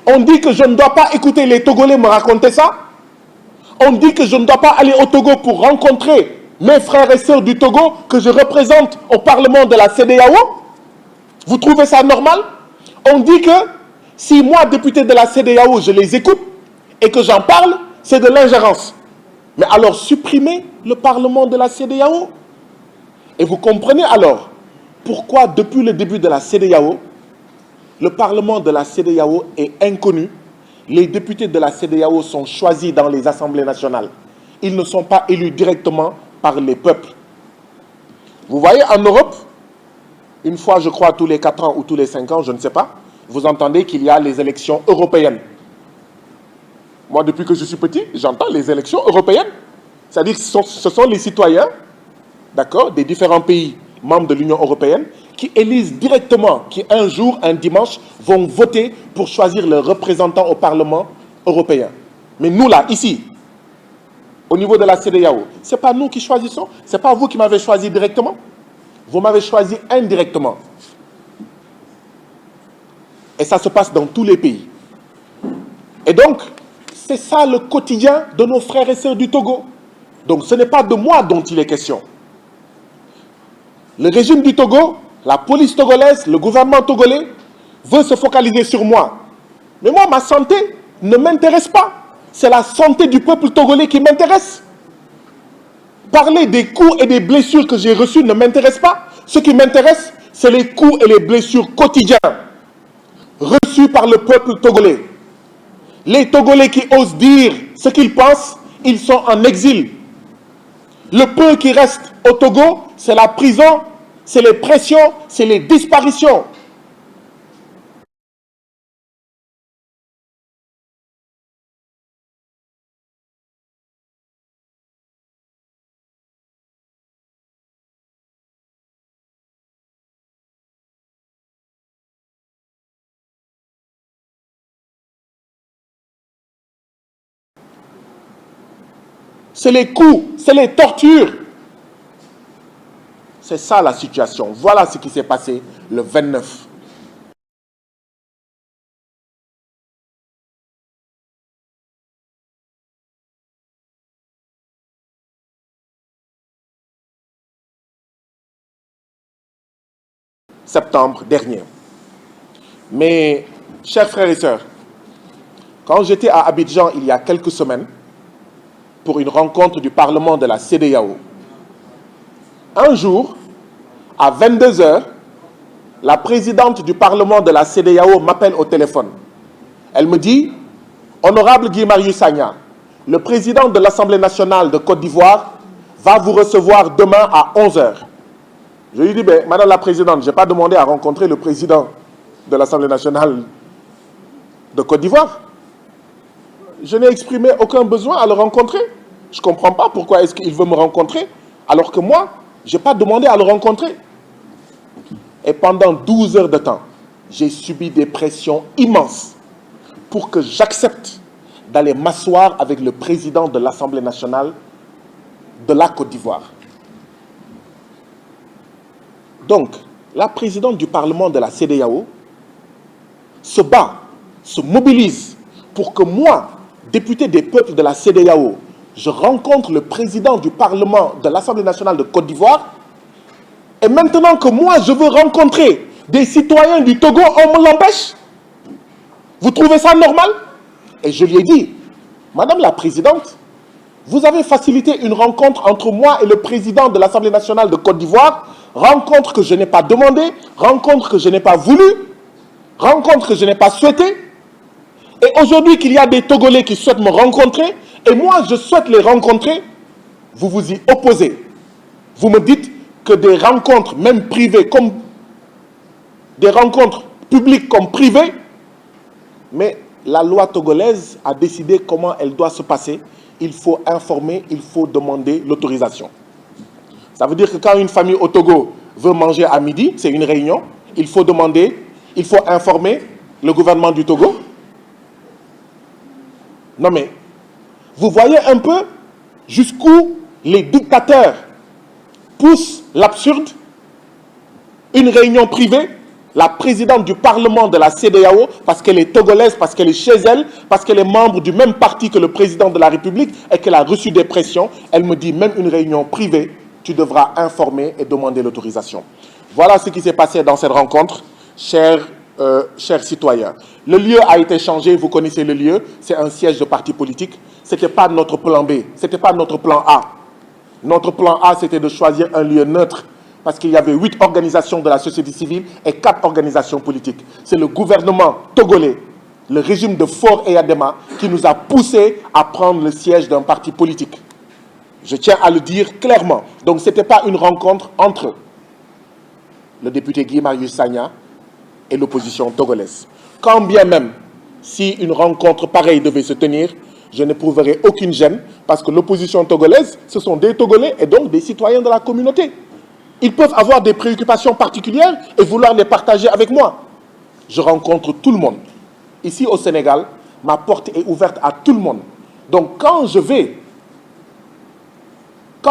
on dit que je ne dois pas écouter les Togolais me raconter ça. On dit que je ne dois pas aller au Togo pour rencontrer mes frères et sœurs du Togo que je représente au Parlement de la CEDEAO. Vous trouvez ça normal? On dit que si moi, député de la CEDEAO, je les écoute et que j'en parle, c'est de l'ingérence. Mais alors, supprimez le Parlement de la CEDEAO. Et vous comprenez alors pourquoi, depuis le début de la CEDEAO, le Parlement de la CEDEAO est inconnu. Les députés de la CEDEAO sont choisis dans les assemblées nationales. Ils ne sont pas élus directement par les peuples. Vous voyez, en Europe, une fois, je crois, tous les 4 ans ou tous les 5 ans, je ne sais pas, vous entendez qu'il y a les élections européennes. Moi, depuis que je suis petit, j'entends les élections européennes. C'est-à-dire que ce sont les citoyens, d'accord, des différents pays membres de l'Union européenne qui élisent directement, qui un jour, un dimanche, vont voter pour choisir leurs représentants au Parlement européen. Mais nous, là, ici, au niveau de la CEDEAO, ce n'est pas nous qui choisissons, ce n'est pas vous qui m'avez choisi directement. Vous m'avez choisi indirectement. Et ça se passe dans tous les pays. Et donc, c'est ça le quotidien de nos frères et sœurs du Togo. Donc, ce n'est pas de moi dont il est question. Le régime du Togo, la police togolaise, le gouvernement togolais veut se focaliser sur moi. Mais moi, ma santé ne m'intéresse pas. C'est la santé du peuple togolais qui m'intéresse. Parler des coups et des blessures que j'ai reçus ne m'intéresse pas. Ce qui m'intéresse, c'est les coups et les blessures quotidiens reçus par le peuple togolais. Les Togolais qui osent dire ce qu'ils pensent, ils sont en exil. Le peu qui reste au Togo, c'est la prison, c'est les pressions, c'est les disparitions. C'est les coups, c'est les tortures. C'est ça la situation. Voilà ce qui s'est passé le 29. Septembre dernier. Mais, chers frères et sœurs, quand j'étais à Abidjan il y a quelques semaines, pour une rencontre du Parlement de la CEDEAO, un jour, à 22 h, la présidente du Parlement de la CEDEAO m'appelle au téléphone. Elle me dit, « Honorable Guy Marius Sagna, le président de l'Assemblée nationale de Côte d'Ivoire va vous recevoir demain à 11 h. Je lui dis, « Madame la présidente, je n'ai pas demandé à rencontrer le président de l'Assemblée nationale de Côte d'Ivoire. Je n'ai exprimé aucun besoin à le rencontrer. Je ne comprends pas pourquoi est-ce qu'il veut me rencontrer, alors que moi, je n'ai pas demandé à le rencontrer. » Et pendant 12 heures de temps, j'ai subi des pressions immenses pour que j'accepte d'aller m'asseoir avec le président de l'Assemblée nationale de la Côte d'Ivoire. Donc, la présidente du Parlement de la CEDEAO se bat, se mobilise pour que moi, député des peuples de la CEDEAO, je rencontre le président du Parlement de l'Assemblée nationale de Côte d'Ivoire. Et maintenant que moi, je veux rencontrer des citoyens du Togo, on me l'empêche. Vous trouvez ça normal? Et je lui ai dit, Madame la Présidente, vous avez facilité une rencontre entre moi et le président de l'Assemblée nationale de Côte d'Ivoire, rencontre que je n'ai pas demandée, rencontre que je n'ai pas voulu, rencontre que je n'ai pas souhaitée. Et aujourd'hui qu'il y a des Togolais qui souhaitent me rencontrer, et moi je souhaite les rencontrer, vous vous y opposez. Vous me dites que des rencontres, même privées, comme des rencontres publiques comme privées, mais la loi togolaise a décidé comment elle doit se passer. Il faut informer, il faut demander l'autorisation. Ça veut dire que quand une famille au Togo veut manger à midi, c'est une réunion, il faut demander, il faut informer le gouvernement du Togo. Non mais, vous voyez un peu jusqu'où les dictateurs poussent l'absurde. Une réunion privée, la présidente du Parlement de la CEDEAO, parce qu'elle est togolaise, parce qu'elle est chez elle, parce qu'elle est membre du même parti que le président de la République et qu'elle a reçu des pressions, elle me dit, même une réunion privée, tu devras informer et demander l'autorisation. Voilà ce qui s'est passé dans cette rencontre, chers citoyens. Le lieu a été changé, vous connaissez le lieu, c'est un siège de parti politique. Ce n'était pas notre plan B, ce n'était pas notre plan A. Notre plan A, c'était de choisir un lieu neutre, parce qu'il y avait 8 organisations de la société civile et 4 organisations politiques. C'est le gouvernement togolais, le régime de Faure et Adema, qui nous a poussés à prendre le siège d'un parti politique. Je tiens à le dire clairement. Donc, ce n'était pas une rencontre entre le député Guy Marius Sagna et l'opposition togolaise. Quand bien même, si une rencontre pareille devait se tenir, je n'éprouverai aucune gêne, parce que l'opposition togolaise, ce sont des Togolais et donc des citoyens de la communauté. Ils peuvent avoir des préoccupations particulières et vouloir les partager avec moi. Je rencontre tout le monde. Ici au Sénégal, ma porte est ouverte à tout le monde. Donc quand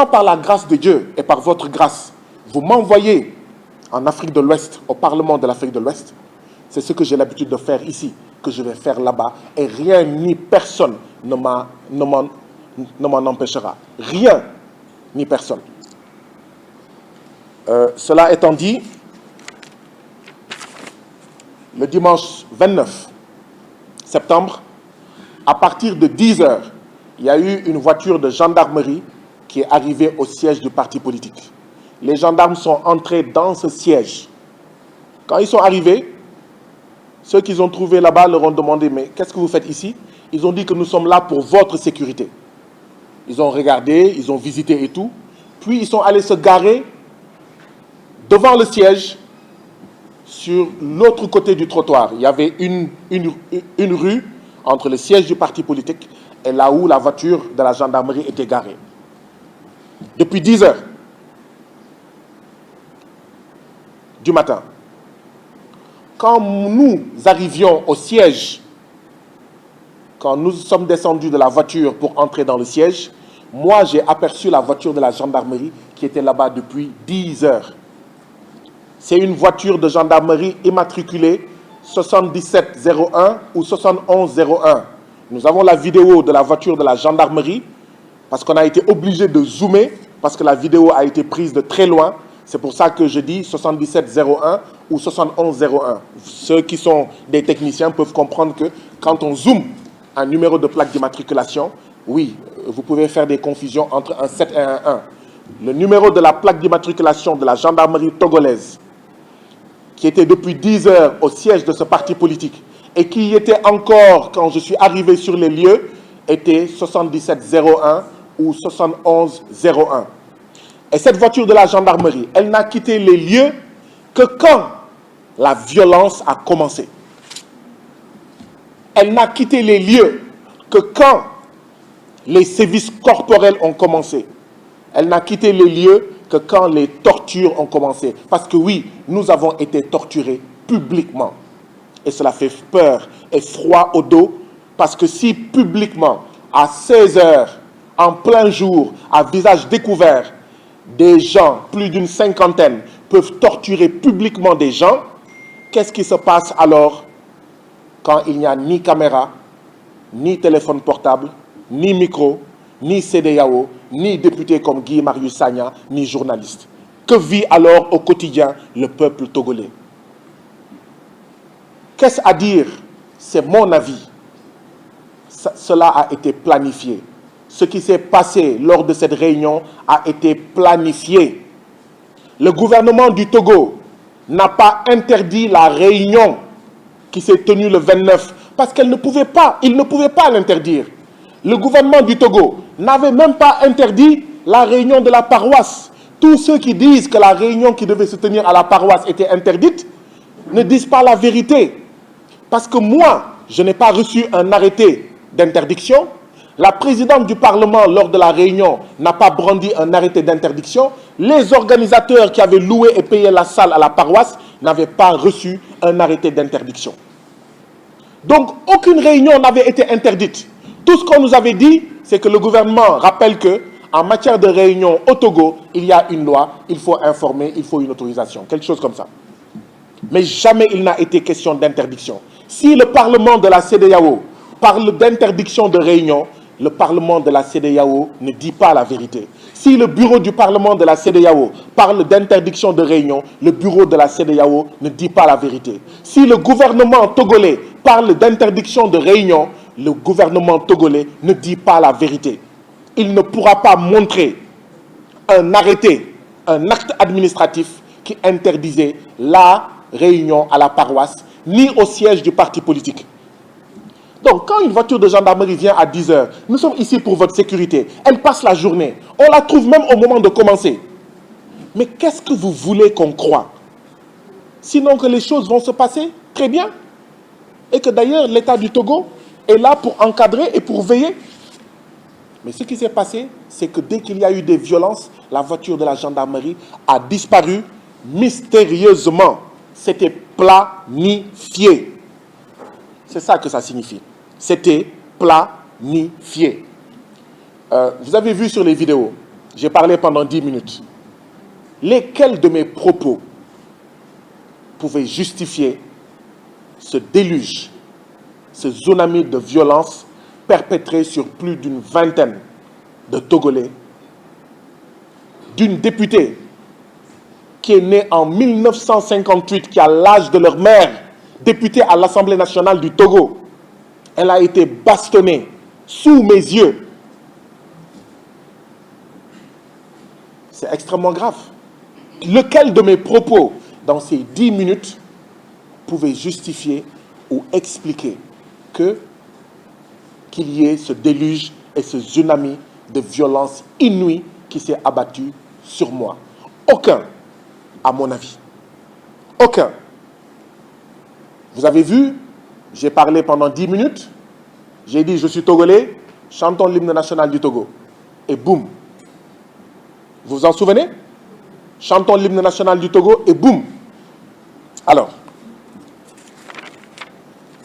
par la grâce de Dieu et par votre grâce, vous m'envoyez en Afrique de l'Ouest, au Parlement de l'Afrique de l'Ouest, c'est ce que j'ai l'habitude de faire ici, que je vais faire là-bas, et rien ni personne ne m'en empêchera. Rien ni personne. Cela étant dit, le dimanche 29 septembre, à partir de 10 h, il y a eu une voiture de gendarmerie qui est arrivée au siège du parti politique. Les gendarmes sont entrés dans ce siège. Quand ils sont arrivés, ceux qu'ils ont trouvés là-bas leur ont demandé « Mais qu'est-ce que vous faites ici ?» Ils ont dit que nous sommes là pour votre sécurité. Ils ont regardé, ils ont visité et tout. Puis ils sont allés se garer devant le siège, sur l'autre côté du trottoir. Il y avait une rue entre le siège du parti politique et là où la voiture de la gendarmerie était garée. Depuis 10 h du matin, quand nous arrivions au siège, quand nous sommes descendus de la voiture pour entrer dans le siège, moi j'ai aperçu la voiture de la gendarmerie qui était là-bas depuis 10 h. C'est une voiture de gendarmerie immatriculée 7701 ou 7101. Nous avons la vidéo de la voiture de la gendarmerie parce qu'on a été obligé de zoomer parce que la vidéo a été prise de très loin. C'est pour ça que je dis 7701 ou 7101. Ceux qui sont des techniciens peuvent comprendre que quand on zoome un numéro de plaque d'immatriculation, oui, vous pouvez faire des confusions entre un 7 et un 1. Le numéro de la plaque d'immatriculation de la gendarmerie togolaise, qui était depuis 10 h au siège de ce parti politique et qui y était encore quand je suis arrivé sur les lieux, était 7701 ou 7101. Et cette voiture de la gendarmerie, elle n'a quitté les lieux que quand la violence a commencé. Elle n'a quitté les lieux que quand les sévices corporels ont commencé. Elle n'a quitté les lieux que quand les tortures ont commencé. Parce que oui, nous avons été torturés publiquement. Et cela fait peur et froid au dos. Parce que si publiquement, à 16 h, en plein jour, à visage découvert, des gens, plus d'une cinquantaine, peuvent torturer publiquement des gens, qu'est-ce qui se passe alors quand il n'y a ni caméra, ni téléphone portable, ni micro, ni CEDEAO, ni député comme Guy Marius Sagna, ni journaliste? Que vit alors au quotidien le peuple togolais? Qu'est-ce à dire c'est mon avis. Cela a été planifié. Ce qui s'est passé lors de cette réunion a été planifié. Le gouvernement du Togo n'a pas interdit la réunion qui s'est tenue le 29 parce qu'il ne pouvait pas l'interdire. Le gouvernement du Togo n'avait même pas interdit la réunion de la paroisse. Tous ceux qui disent que la réunion qui devait se tenir à la paroisse était interdite ne disent pas la vérité. Parce que moi, je n'ai pas reçu un arrêté d'interdiction. La présidente du Parlement, lors de la réunion, n'a pas brandi un arrêté d'interdiction. Les organisateurs qui avaient loué et payé la salle à la paroisse n'avaient pas reçu un arrêté d'interdiction. Donc, aucune réunion n'avait été interdite. Tout ce qu'on nous avait dit, c'est que le gouvernement rappelle que, en matière de réunion au Togo, il y a une loi, il faut informer, il faut une autorisation, quelque chose comme ça. Mais jamais il n'a été question d'interdiction. Si le Parlement de la CEDEAO parle d'interdiction de réunion, le Parlement de la CEDEAO ne dit pas la vérité. Si le bureau du Parlement de la CEDEAO parle d'interdiction de réunion, le bureau de la CEDEAO ne dit pas la vérité. Si le gouvernement togolais parle d'interdiction de réunion, le gouvernement togolais ne dit pas la vérité. Il ne pourra pas montrer un arrêté, un acte administratif qui interdisait la réunion à la paroisse, ni au siège du parti politique. Donc, quand une voiture de gendarmerie vient à 10 h, nous sommes ici pour votre sécurité. Elle passe la journée. On la trouve même au moment de commencer. Mais qu'est-ce que vous voulez qu'on croie? Sinon que les choses vont se passer très bien. Et que d'ailleurs, l'État du Togo est là pour encadrer et pour veiller. Mais ce qui s'est passé, c'est que dès qu'il y a eu des violences, la voiture de la gendarmerie a disparu mystérieusement. C'était planifié. C'est ça que ça signifie. C'était planifié. Vous avez vu sur les vidéos, j'ai parlé pendant 10 minutes. Lesquels de mes propos pouvaient justifier ce déluge, ce tsunami de violence perpétré sur plus d'une vingtaine de Togolais, d'une députée qui est née en 1958, qui a l'âge de leur mère, députée à l'Assemblée nationale du Togo. Elle a été bastonnée sous mes yeux. C'est extrêmement grave. Lequel de mes propos dans ces 10 minutes pouvait justifier ou expliquer qu'il y ait ce déluge et ce tsunami de violence inouïe qui s'est abattu sur moi? Aucun, à mon avis. Aucun. Vous avez vu, j'ai parlé pendant 10 minutes, j'ai dit je suis togolais, chantons l'hymne national du Togo. Et boum. Vous vous en souvenez? Chantons l'hymne national du Togo et boum. Alors,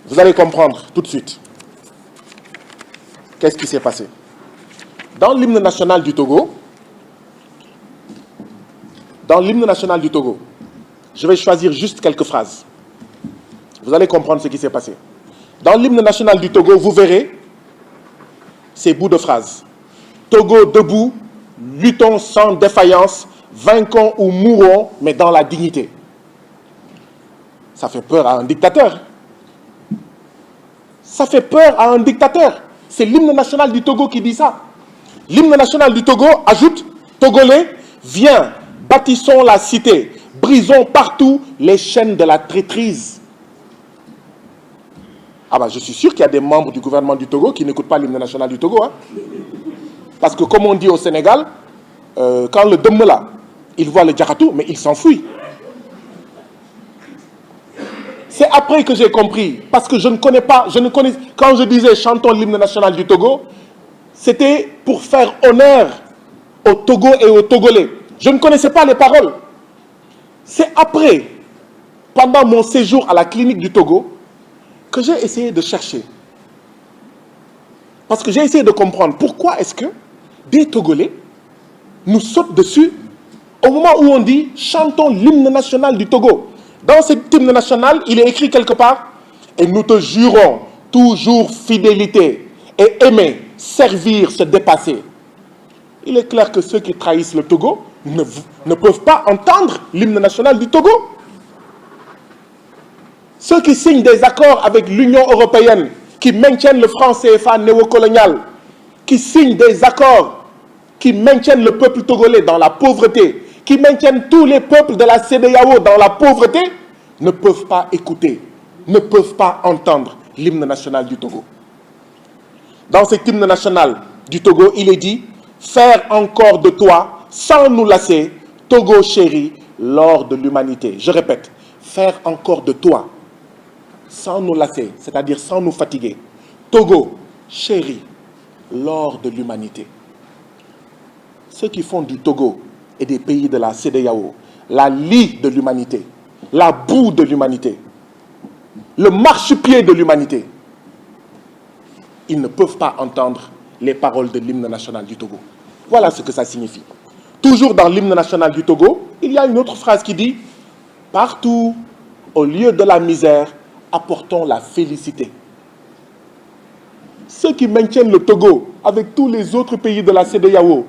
vous allez comprendre tout de suite. Qu'est-ce qui s'est passé? Dans l'hymne national du Togo, je vais choisir juste quelques phrases. Vous allez comprendre ce qui s'est passé. Dans l'hymne national du Togo, vous verrez ces bouts de phrases. Togo debout, luttons sans défaillance, vainquons ou mourons, mais dans la dignité. Ça fait peur à un dictateur. Ça fait peur à un dictateur. C'est l'hymne national du Togo qui dit ça. L'hymne national du Togo ajoute, Togolais, viens, bâtissons la cité, brisons partout les chaînes de la traîtrise. Ah bah, je suis sûr qu'il y a des membres du gouvernement du Togo qui n'écoutent pas l'hymne national du Togo. Hein. Parce que comme on dit au Sénégal, quand le dôme là, il voit le djaratou, mais il s'enfuit. C'est après que j'ai compris, parce que quand je disais chantons l'hymne national du Togo, c'était pour faire honneur au Togo et aux Togolais. Je ne connaissais pas les paroles. C'est après, pendant mon séjour à la clinique du Togo, que j'ai essayé de chercher. Parce que j'ai essayé de comprendre pourquoi est-ce que des Togolais nous sautent dessus au moment où on dit « chantons l'hymne national du Togo ». Dans cet hymne national, il est écrit quelque part « et nous te jurons toujours fidélité et aimer, servir, se dépasser ». Il est clair que ceux qui trahissent le Togo ne peuvent pas entendre l'hymne national du Togo. Ceux qui signent des accords avec l'Union européenne, qui maintiennent le franc CFA néocolonial, qui signent des accords qui maintiennent le peuple togolais dans la pauvreté, qui maintiennent tous les peuples de la CEDEAO dans la pauvreté, ne peuvent pas écouter, ne peuvent pas entendre l'hymne national du Togo. Dans cet hymne national du Togo, il est dit « Faire encore de toi, sans nous lasser, Togo chéri, l'or de l'humanité. » Je répète, faire encore de toi, sans nous lasser, c'est-à-dire sans nous fatiguer. Togo chéri, l'or de l'humanité. Ceux qui font du Togo et des pays de la CEDEAO la lie de l'humanité, la boue de l'humanité, le marchepied de l'humanité, ils ne peuvent pas entendre les paroles de l'hymne national du Togo. Voilà ce que ça signifie. Toujours dans l'hymne national du Togo, il y a une autre phrase qui dit « Partout, au lieu de la misère, apportons la félicité. » Ceux qui maintiennent le Togo avec tous les autres pays de la CEDEAO,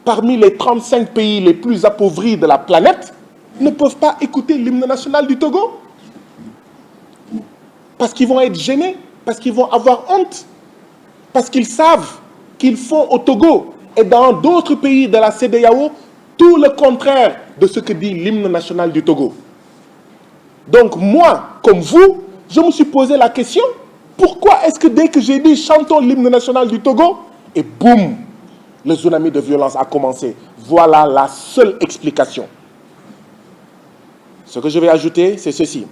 parmi les 35 pays les plus appauvris de la planète, ne peuvent pas écouter l'hymne national du Togo. Parce qu'ils vont être gênés, parce qu'ils vont avoir honte, parce qu'ils savent qu'ils font au Togo et dans d'autres pays de la CEDEAO tout le contraire de ce que dit l'hymne national du Togo. Donc moi, comme vous, je me suis posé la question, pourquoi est-ce que dès que j'ai dit chantons l'hymne national du Togo, et boum, le tsunami de violence a commencé. Voilà la seule explication. Ce que je vais ajouter, c'est ceci.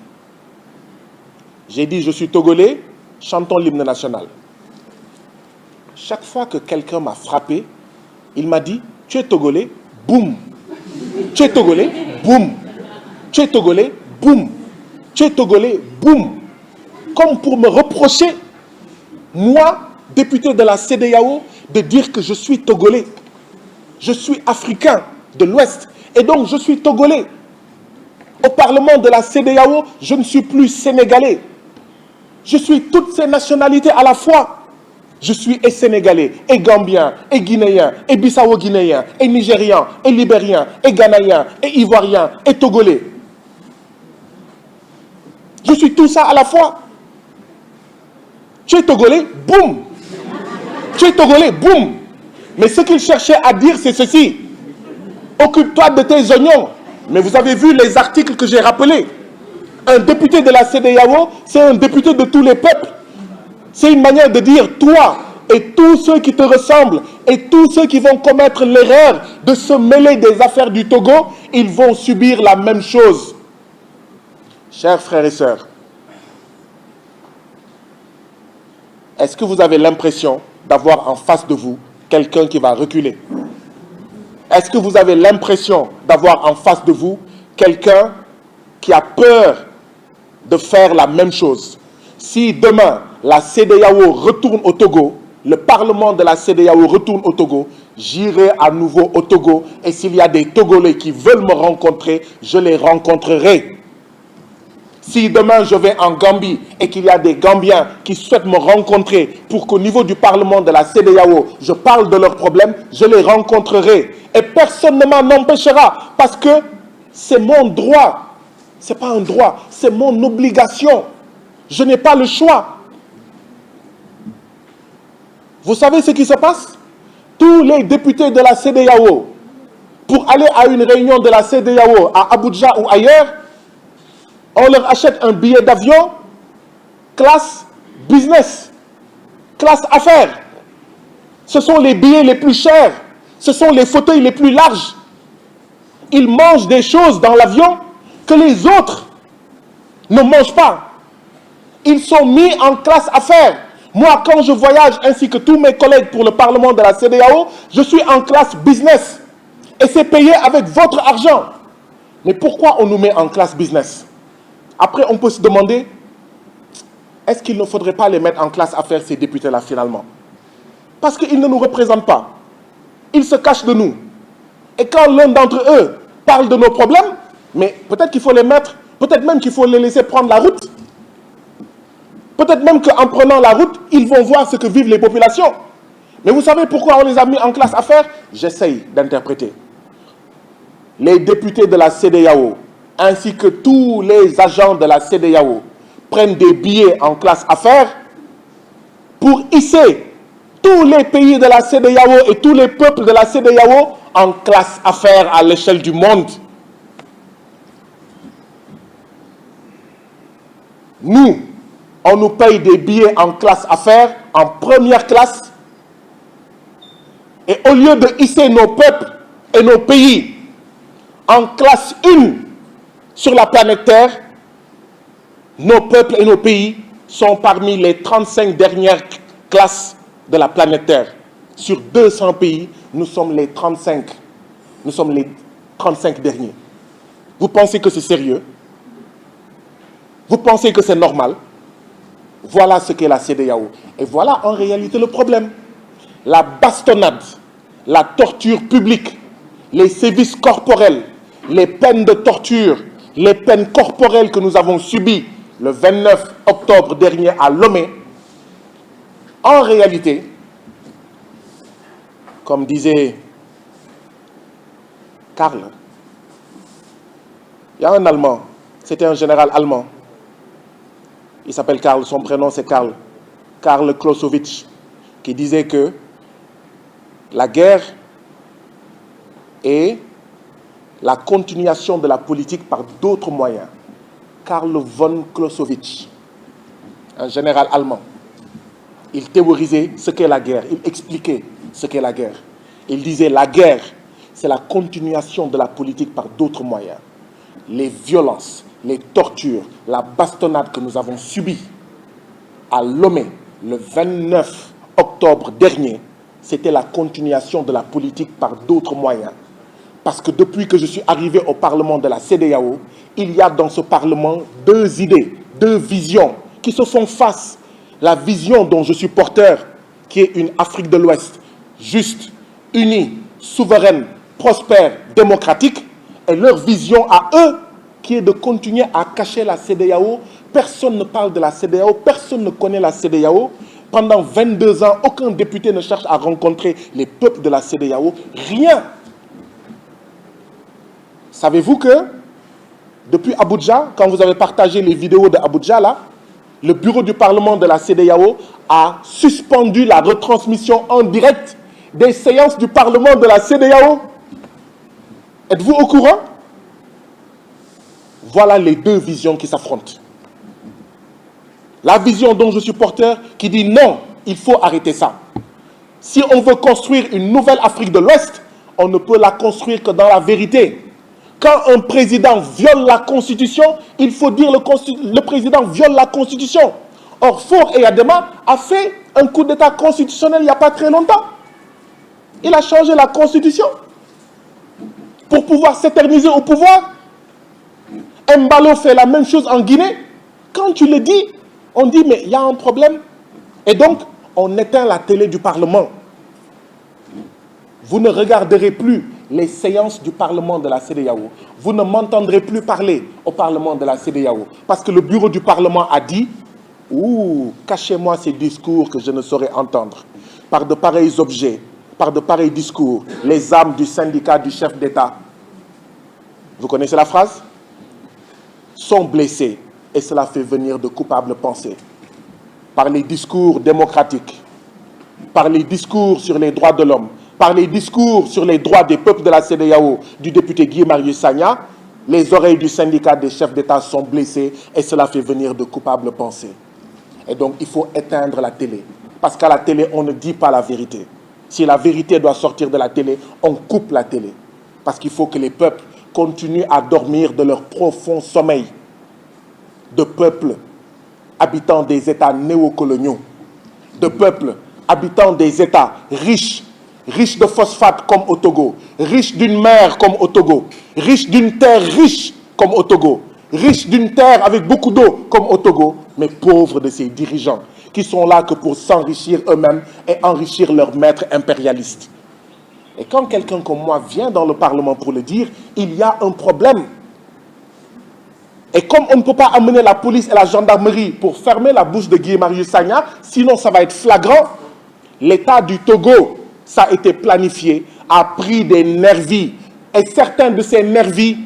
J'ai dit je suis togolais, chantons l'hymne national. Chaque fois que quelqu'un m'a frappé, il m'a dit tu es togolais, boum. Tu es togolais, boum. Tu es togolais, boum. Tu es togolais, boum. Comme pour me reprocher, moi, député de la CEDEAO, de dire que je suis togolais. Je suis africain de l'Ouest et donc je suis togolais. Au Parlement de la CEDEAO, je ne suis plus sénégalais. Je suis toutes ces nationalités à la fois. Je suis et sénégalais, et gambien, et guinéen, et bissau-guinéen, et nigérian, et libérien, et ghanéen, et ivoirien, et togolais. Je suis tout ça à la fois. Tu es togolais, boum. Tu es togolais, boum. Mais ce qu'il cherchait à dire, c'est ceci. Occupe-toi de tes oignons. Mais vous avez vu les articles que j'ai rappelés. Un député de la CEDEAO, c'est un député de tous les peuples. C'est une manière de dire, toi et tous ceux qui te ressemblent et tous ceux qui vont commettre l'erreur de se mêler des affaires du Togo, ils vont subir la même chose. Chers frères et sœurs, est-ce que vous avez l'impression d'avoir en face de vous quelqu'un qui va reculer? Est-ce que vous avez l'impression d'avoir en face de vous quelqu'un qui a peur de faire la même chose? Si demain, la CEDEAO retourne au Togo, le Parlement de la CEDEAO retourne au Togo, j'irai à nouveau au Togo et s'il y a des Togolais qui veulent me rencontrer, je les rencontrerai. Si demain je vais en Gambie et qu'il y a des Gambiens qui souhaitent me rencontrer pour qu'au niveau du Parlement de la CEDEAO, je parle de leurs problèmes, je les rencontrerai. Et personne ne m'en empêchera parce que c'est mon droit. Ce n'est pas un droit, c'est mon obligation. Je n'ai pas le choix. Vous savez ce qui se passe? Tous les députés de la CEDEAO, pour aller à une réunion de la CEDEAO à Abuja ou ailleurs, on leur achète un billet d'avion, classe business, classe affaires. Ce sont les billets les plus chers, ce sont les fauteuils les plus larges. Ils mangent des choses dans l'avion que les autres ne mangent pas. Ils sont mis en classe affaires. Moi, quand je voyage, ainsi que tous mes collègues pour le Parlement de la CEDEAO, je suis en classe business. Et c'est payé avec votre argent. Mais pourquoi on nous met en classe business? Après, on peut se demander, est-ce qu'il ne faudrait pas les mettre en classe affaires, ces députés-là, finalement? Parce qu'ils ne nous représentent pas. Ils se cachent de nous. Et quand l'un d'entre eux parle de nos problèmes, mais peut-être qu'il faut les mettre, peut-être même qu'il faut les laisser prendre la route. Peut-être même qu'en prenant la route, ils vont voir ce que vivent les populations. Mais vous savez pourquoi on les a mis en classe affaires? J'essaye d'interpréter. Les députés de la CEDEAO, ainsi que tous les agents de la CEDEAO, prenne des billets en classe affaires pour hisser tous les pays de la CEDEAO et tous les peuples de la CEDEAO en classe affaires à l'échelle du monde. Nous, on nous paye des billets en classe affaires, en première classe, et au lieu de hisser nos peuples et nos pays en classe 1 sur la planète Terre, nos peuples et nos pays sont parmi les 35 dernières classes de la planète Terre. Sur 200 pays, nous sommes les 35. Nous sommes les 35 derniers. Vous pensez que c'est sérieux? Vous pensez que c'est normal? Voilà ce qu'est la CEDEAO. Et voilà en réalité le problème. La bastonnade, la torture publique, les sévices corporels, les peines de torture, les peines corporelles que nous avons subies le 29 octobre dernier à Lomé, en réalité, comme disait Karl, il y a un Allemand, c'était un général allemand, il s'appelle Karl, son prénom c'est Karl Clausewitz, qui disait que la guerre est la continuation de la politique par d'autres moyens. Karl von Clausewitz, un général allemand, il théorisait ce qu'est la guerre, il expliquait ce qu'est la guerre. Il disait la guerre, c'est la continuation de la politique par d'autres moyens. Les violences, les tortures, la bastonnade que nous avons subie à Lomé le 29 octobre dernier, c'était la continuation de la politique par d'autres moyens. Parce que depuis que je suis arrivé au Parlement de la CEDEAO, il y a dans ce Parlement deux idées, deux visions qui se font face. La vision dont je suis porteur, qui est une Afrique de l'Ouest juste, unie, souveraine, prospère, démocratique, et leur vision à eux, qui est de continuer à cacher la CEDEAO. Personne ne parle de la CEDEAO, personne ne connaît la CEDEAO. Pendant 22 ans, aucun député ne cherche à rencontrer les peuples de la CEDEAO. Rien. Savez-vous que depuis Abuja, quand vous avez partagé les vidéos de Abuja, là, le bureau du Parlement de la CEDEAO a suspendu la retransmission en direct des séances du Parlement de la CEDEAO. Êtes-vous au courant? Voilà les deux visions qui s'affrontent. La vision dont je suis porteur qui dit non, il faut arrêter ça. Si on veut construire une nouvelle Afrique de l'Ouest, on ne peut la construire que dans la vérité. Quand un président viole la Constitution, il faut dire le président viole la Constitution. Or, Faure Eyadema a fait un coup d'État constitutionnel il n'y a pas très longtemps. Il a changé la Constitution pour pouvoir s'éterniser au pouvoir. Mbalo fait la même chose en Guinée. Quand tu le dis, on dit mais il y a un problème. Et donc, on éteint la télé du Parlement. Vous ne regarderez plus les séances du Parlement de la CEDEAO. Vous ne m'entendrez plus parler au Parlement de la CEDEAO. Parce que le bureau du Parlement a dit « Ouh, cachez-moi ces discours que je ne saurais entendre. Par de pareils objets, par de pareils discours, les âmes du syndicat du chef d'État. » Vous connaissez la phrase? Sont blessés et cela fait venir de coupables pensées. Par les discours démocratiques, par les discours sur les droits de l'homme, par les discours sur les droits des peuples de la CEDEAO du député Guy Marius Sagna, les oreilles du syndicat des chefs d'État sont blessées et cela fait venir de coupables pensées. Et donc il faut éteindre la télé. Parce qu'à la télé, on ne dit pas la vérité. Si la vérité doit sortir de la télé, on coupe la télé. Parce qu'il faut que les peuples continuent à dormir de leur profond sommeil. De peuples habitant des États néocoloniaux. De peuples habitant des États riches, riches de phosphate comme au Togo, riches d'une mer comme au Togo, riches d'une terre riche comme au Togo, riches d'une terre avec beaucoup d'eau comme au Togo, mais pauvres de ces dirigeants qui sont là que pour s'enrichir eux-mêmes et enrichir leurs maîtres impérialistes. Et quand quelqu'un comme moi vient dans le Parlement pour le dire, il y a un problème. Et comme on ne peut pas amener la police et la gendarmerie pour fermer la bouche de Guy Marius Sagna, sinon ça va être flagrant, l'État du Togo, ça a été planifié, a pris des nervis. Et certains de ces nervis,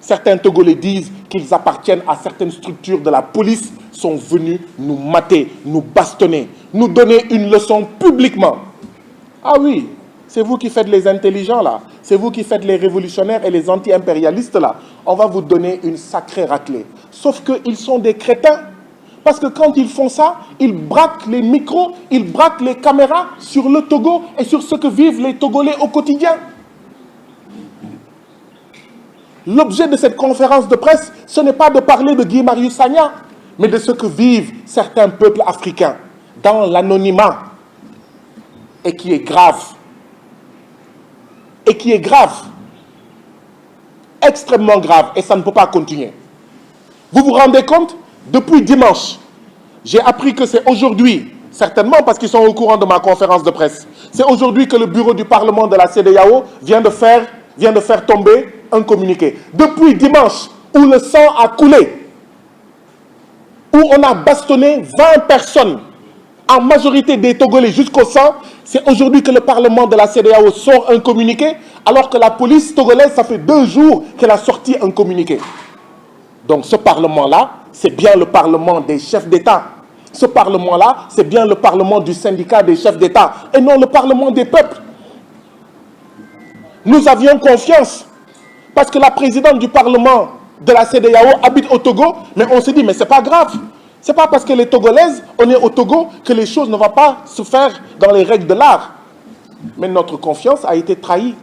certains Togolais disent qu'ils appartiennent à certaines structures de la police sont venus nous mater, nous bastonner, nous donner une leçon publiquement. Ah oui, c'est vous qui faites les intelligents là, c'est vous qui faites les révolutionnaires et les anti-impérialistes là. On va vous donner une sacrée raclée. Sauf qu'ils sont des crétins. Parce que quand ils font ça, ils braquent les micros, ils braquent les caméras sur le Togo et sur ce que vivent les Togolais au quotidien. L'objet de cette conférence de presse, ce n'est pas de parler de Guy Marius Sagna, mais de ce que vivent certains peuples africains dans l'anonymat et qui est grave. Et qui est grave. Extrêmement grave et ça ne peut pas continuer. Vous vous rendez compte? Depuis dimanche, j'ai appris que c'est aujourd'hui, certainement parce qu'ils sont au courant de ma conférence de presse, c'est aujourd'hui que le bureau du Parlement de la CEDEAO vient de faire tomber un communiqué. Depuis dimanche, où le sang a coulé, où on a bastonné 20 personnes, en majorité des Togolais jusqu'au sang, c'est aujourd'hui que le Parlement de la CEDEAO sort un communiqué, alors que la police togolaise, ça fait 2 jours qu'elle a sorti un communiqué. Donc ce Parlement-là, c'est bien le Parlement des chefs d'État. Ce Parlement-là, c'est bien le Parlement du syndicat des chefs d'État, et non le Parlement des peuples. Nous avions confiance, parce que la présidente du Parlement de la CEDEAO habite au Togo, mais on s'est dit, mais c'est pas grave. C'est pas parce que les Togolaises, on est au Togo, que les choses ne vont pas se faire dans les règles de l'art. Mais notre confiance a été trahie.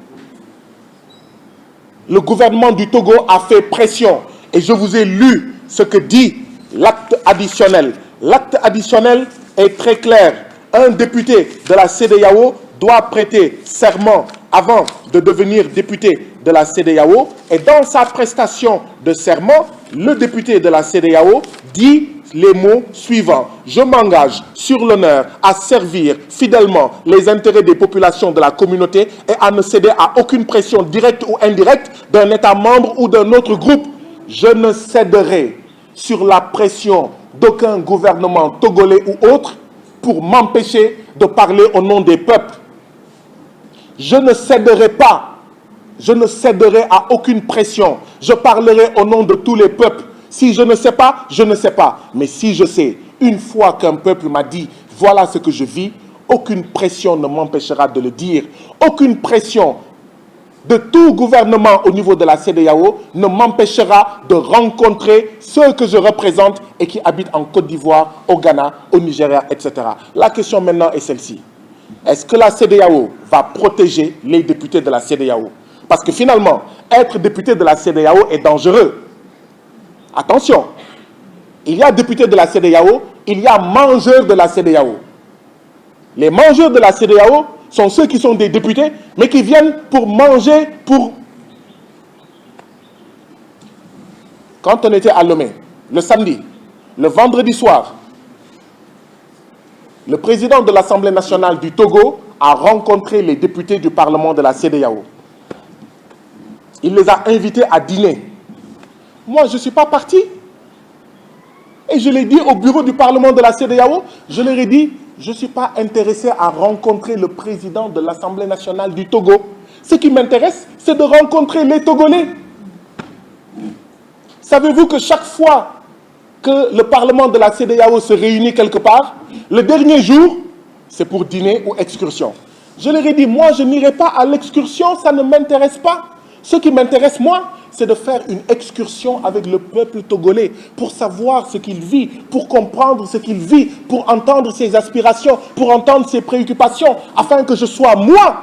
Le gouvernement du Togo a fait pression. Et je vous ai lu ce que dit l'acte additionnel. L'acte additionnel est très clair. Un député de la CEDEAO doit prêter serment avant de devenir député de la CEDEAO. Et dans sa prestation de serment, le député de la CEDEAO dit les mots suivants. Je m'engage sur l'honneur à servir fidèlement les intérêts des populations de la communauté et à ne céder à aucune pression directe ou indirecte d'un État membre ou d'un autre groupe. Je ne céderai sur la pression d'aucun gouvernement togolais ou autre pour m'empêcher de parler au nom des peuples. Je ne céderai pas. Je ne céderai à aucune pression. Je parlerai au nom de tous les peuples. Si je ne sais pas, je ne sais pas. Mais si je sais, une fois qu'un peuple m'a dit « voilà ce que je vis », aucune pression ne m'empêchera de le dire. Aucune pression de tout gouvernement au niveau de la CEDEAO ne m'empêchera de rencontrer ceux que je représente et qui habitent en Côte d'Ivoire, au Ghana, au Nigeria, etc. La question maintenant est celle-ci. Est-ce que la CEDEAO va protéger les députés de la CEDEAO? Parce que finalement, être député de la CEDEAO est dangereux. Attention, il y a députés de la CEDEAO, il y a mangeurs de la CEDEAO. Les mangeurs de la CEDEAO sont ceux qui sont des députés, mais qui viennent pour manger, pour... Quand on était à Lomé, le samedi, le vendredi soir, le président de l'Assemblée nationale du Togo a rencontré les députés du Parlement de la CEDEAO. Il les a invités à dîner. Moi, je ne suis pas parti. Et je l'ai dit au bureau du Parlement de la CEDEAO, je leur ai dit, je ne suis pas intéressé à rencontrer le président de l'Assemblée nationale du Togo. Ce qui m'intéresse, c'est de rencontrer les Togolais. Savez-vous que chaque fois que le Parlement de la CEDEAO se réunit quelque part, le dernier jour, c'est pour dîner ou excursion. Je leur ai dit, moi, je n'irai pas à l'excursion, ça ne m'intéresse pas. Ce qui m'intéresse, moi, c'est de faire une excursion avec le peuple togolais pour savoir ce qu'il vit, pour comprendre ce qu'il vit, pour entendre ses aspirations, pour entendre ses préoccupations, afin que je sois, moi,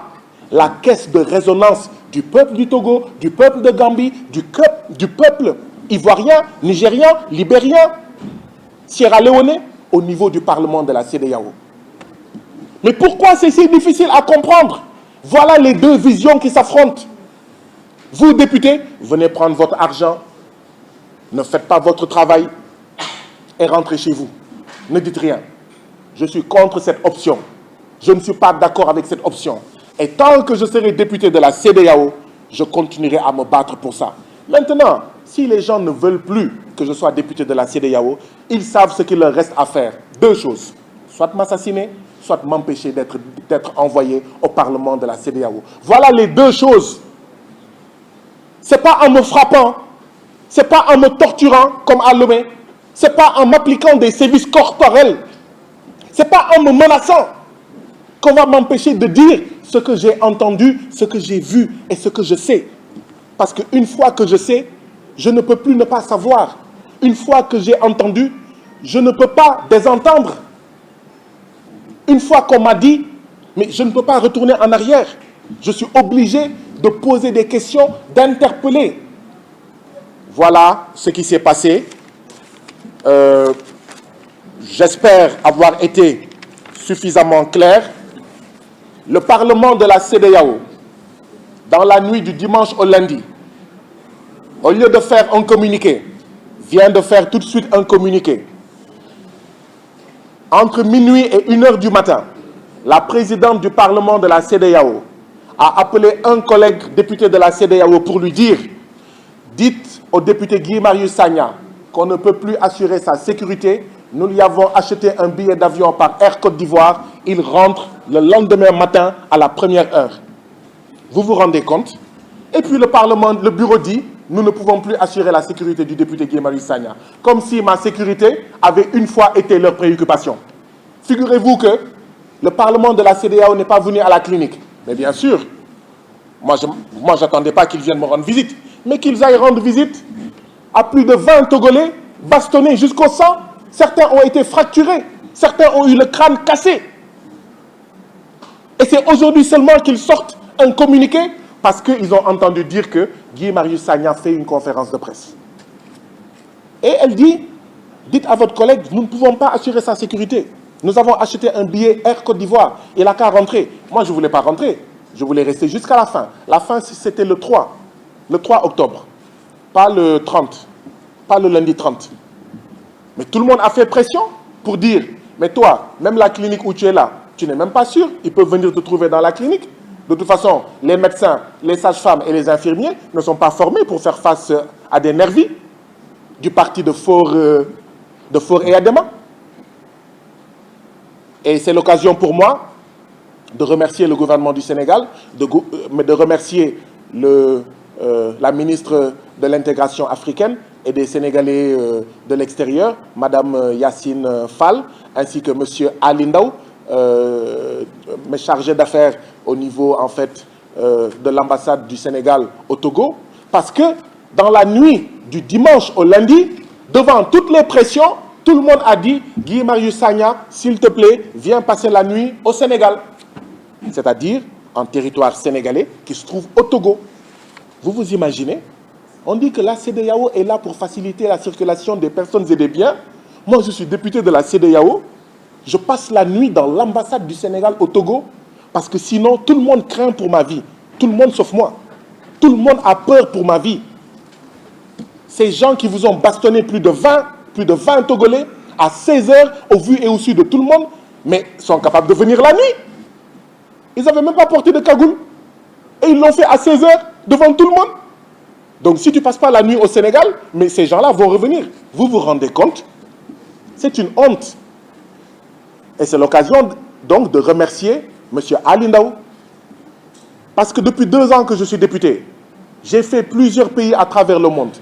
la caisse de résonance du peuple du Togo, du peuple de Gambie, du peuple ivoirien, nigérien, libérien, Sierra Leone, au niveau du Parlement de la CEDEAO. Mais pourquoi c'est si difficile à comprendre? Voilà les deux visions qui s'affrontent. Vous, députés, venez prendre votre argent, ne faites pas votre travail et rentrez chez vous. Ne dites rien. Je suis contre cette option. Je ne suis pas d'accord avec cette option. Et tant que je serai député de la CEDEAO, je continuerai à me battre pour ça. Maintenant, si les gens ne veulent plus que je sois député de la CEDEAO, ils savent ce qu'il leur reste à faire. Deux choses. Soit m'assassiner, soit m'empêcher d'être envoyé au Parlement de la CEDEAO. Voilà les deux choses. Ce n'est pas en me frappant, ce n'est pas en me torturant comme à Lomé, Ce n'est pas en m'appliquant des sévices corporels, ce n'est pas en me menaçant qu'on va m'empêcher de dire ce que j'ai entendu, ce que j'ai vu et ce que je sais. Parce qu'une fois que je sais, je ne peux plus ne pas savoir. Une fois que j'ai entendu, je ne peux pas désentendre. Une fois qu'on m'a dit, mais je ne peux pas retourner en arrière. Je suis obligé de poser des questions, d'interpeller. Voilà ce qui s'est passé. J'espère avoir été suffisamment clair. Le Parlement de la CEDEAO, dans la nuit du dimanche au lundi, au lieu de faire un communiqué, vient de faire tout de suite un communiqué. Entre minuit et 1h du matin, la présidente du Parlement de la CEDEAO a appelé un collègue député de la CEDEAO pour lui dire « Dites au député Guy Marius Sagna qu'on ne peut plus assurer sa sécurité. Nous lui avons acheté un billet d'avion par Air Côte d'Ivoire. Il rentre le lendemain matin à la première heure. » Vous vous rendez compte? Et puis le Parlement, le bureau dit « Nous ne pouvons plus assurer la sécurité du député Guy Marius Sagna. » Comme si ma sécurité avait une fois été leur préoccupation. Figurez-vous que le Parlement de la CEDEAO n'est pas venu à la clinique. Mais bien sûr, moi je n'attendais pas qu'ils viennent me rendre visite, mais qu'ils aillent rendre visite à plus de 20 Togolais, bastonnés jusqu'au sang. Certains ont été fracturés, certains ont eu le crâne cassé. Et c'est aujourd'hui seulement qu'ils sortent un communiqué parce qu'ils ont entendu dire que Guy Marius Sagna fait une conférence de presse. Et elle dit, dites à votre collègue, nous ne pouvons pas assurer sa sécurité. Nous avons acheté un billet Air Côte d'Ivoire. Il n'a qu'à rentrer. Moi, je ne voulais pas rentrer. Je voulais rester jusqu'à la fin. La fin, c'était le 3 octobre. Pas le 30. Pas le lundi 30. Mais tout le monde a fait pression pour dire, mais toi, même la clinique où tu es là, tu n'es même pas sûr. Ils peuvent venir te trouver dans la clinique. De toute façon, les médecins, les sages-femmes et les infirmiers ne sont pas formés pour faire face à des nervis du parti de Faure et Adema. Et c'est l'occasion pour moi de remercier le gouvernement du Sénégal, de remercier la ministre de l'intégration africaine et des Sénégalais de l'extérieur, Madame Yacine Fall, ainsi que Monsieur Ali Ndao, mes chargés d'affaires au niveau en fait de l'ambassade du Sénégal au Togo, parce que dans la nuit du dimanche au lundi, devant toutes les pressions, tout le monde a dit « Guy Marius Sagna, s'il te plaît, viens passer la nuit au Sénégal. » C'est-à-dire en territoire sénégalais qui se trouve au Togo. Vous vous imaginez? On dit que la CEDEAO est là pour faciliter la circulation des personnes et des biens. Moi, je suis député de la CEDEAO. Je passe la nuit dans l'ambassade du Sénégal au Togo parce que sinon, tout le monde craint pour ma vie. Tout le monde sauf moi. Tout le monde a peur pour ma vie. Ces gens qui vous ont bastonné plus de 20 Togolais à 16 heures au vu et au su de tout le monde, mais sont capables de venir la nuit. Ils n'avaient même pas porté de cagoule. Et ils l'ont fait à 16 heures devant tout le monde. Donc si tu ne passes pas la nuit au Sénégal, mais ces gens-là vont revenir. Vous vous rendez compte? C'est une honte. Et c'est l'occasion donc de remercier M. Ali Ndao. Parce que depuis 2 ans que je suis député, j'ai fait plusieurs pays à travers le monde.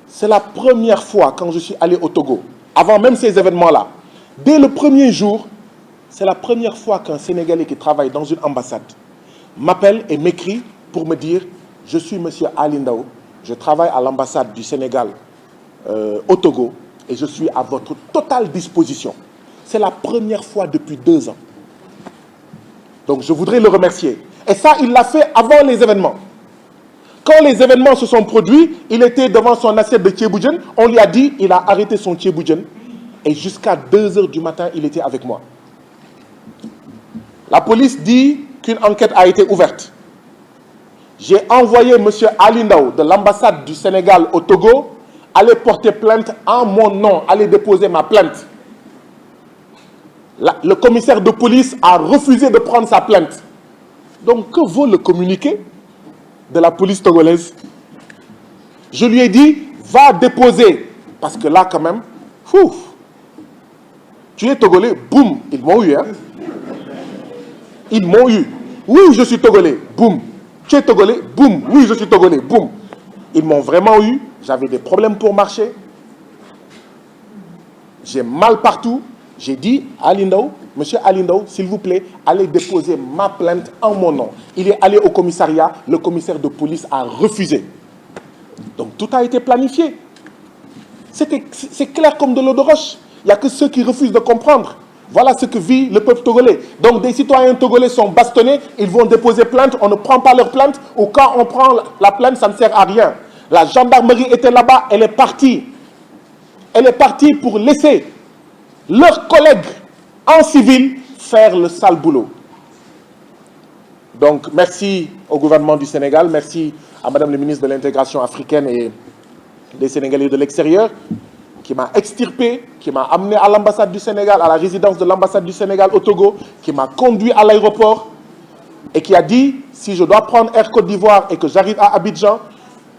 C'est la première fois quand je suis allé au Togo, avant même ces événements-là. Dès le premier jour, c'est la première fois qu'un Sénégalais qui travaille dans une ambassade m'appelle et m'écrit pour me dire « Je suis M. Ali Ndao, je travaille à l'ambassade du Sénégal au Togo et je suis à votre totale disposition. » C'est la première fois depuis 2 ans. Donc je voudrais le remercier. Et ça, il l'a fait avant les événements. Quand les événements se sont produits, il était devant son assiette de Tchéboujen. On lui a dit, il a arrêté son Tchéboujen. Et jusqu'à 2 heures du matin, il était avec moi. La police dit qu'une enquête a été ouverte. J'ai envoyé M. Ali Ndao de l'ambassade du Sénégal au Togo aller porter plainte en mon nom, aller déposer ma plainte. Le commissaire de police a refusé de prendre sa plainte. Donc, que vaut le communiqué de la police togolaise? Je lui ai dit, va déposer. Parce que là, quand même, tu es togolais, boum, ils m'ont eu. Hein? Ils m'ont eu. Oui, je suis togolais, boum. Tu es togolais, boum. Oui, je suis togolais, boum. Ils m'ont vraiment eu. J'avais des problèmes pour marcher. j'ai mal partout. J'ai dit à Alindao, monsieur Alindao, s'il vous plaît, allez déposer ma plainte en mon nom. Il est allé au commissariat, le commissaire de police a refusé. Donc tout a été planifié. C'est clair comme de l'eau de roche. Il n'y a que ceux qui refusent de comprendre. Voilà ce que vit le peuple togolais. Donc des citoyens togolais sont bastonnés, ils vont déposer plainte, on ne prend pas leur plainte, ou quand on prend la plainte, ça ne sert à rien. La gendarmerie était là-bas, elle est partie. Elle est partie pour laisser leurs collègues en civil faire le sale boulot. Donc, merci au gouvernement du Sénégal, merci à Madame le ministre de l'Intégration africaine et des Sénégalais de l'extérieur, qui m'a extirpé, qui m'a amené à l'ambassade du Sénégal, à la résidence de l'ambassade du Sénégal au Togo, qui m'a conduit à l'aéroport et qui a dit, si je dois prendre Air Côte d'Ivoire et que j'arrive à Abidjan,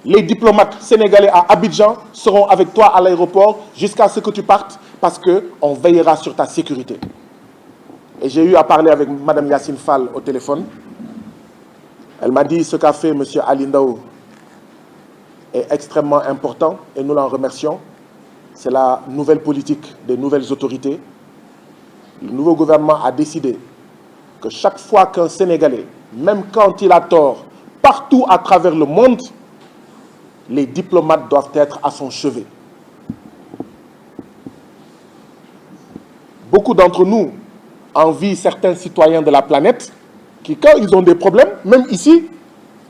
les diplomates sénégalais à Abidjan seront avec toi à l'aéroport jusqu'à ce que tu partes parce qu'on veillera sur ta sécurité. Et j'ai eu à parler avec Mme Yacine Fall au téléphone. Elle m'a dit ce qu'a fait M. Alindao est extrêmement important et nous l'en remercions. C'est la nouvelle politique des nouvelles autorités. Le nouveau gouvernement a décidé que chaque fois qu'un Sénégalais, même quand il a tort, partout à travers le monde, les diplomates doivent être à son chevet. Beaucoup d'entre nous envient certains citoyens de la planète qui, quand ils ont des problèmes, même ici,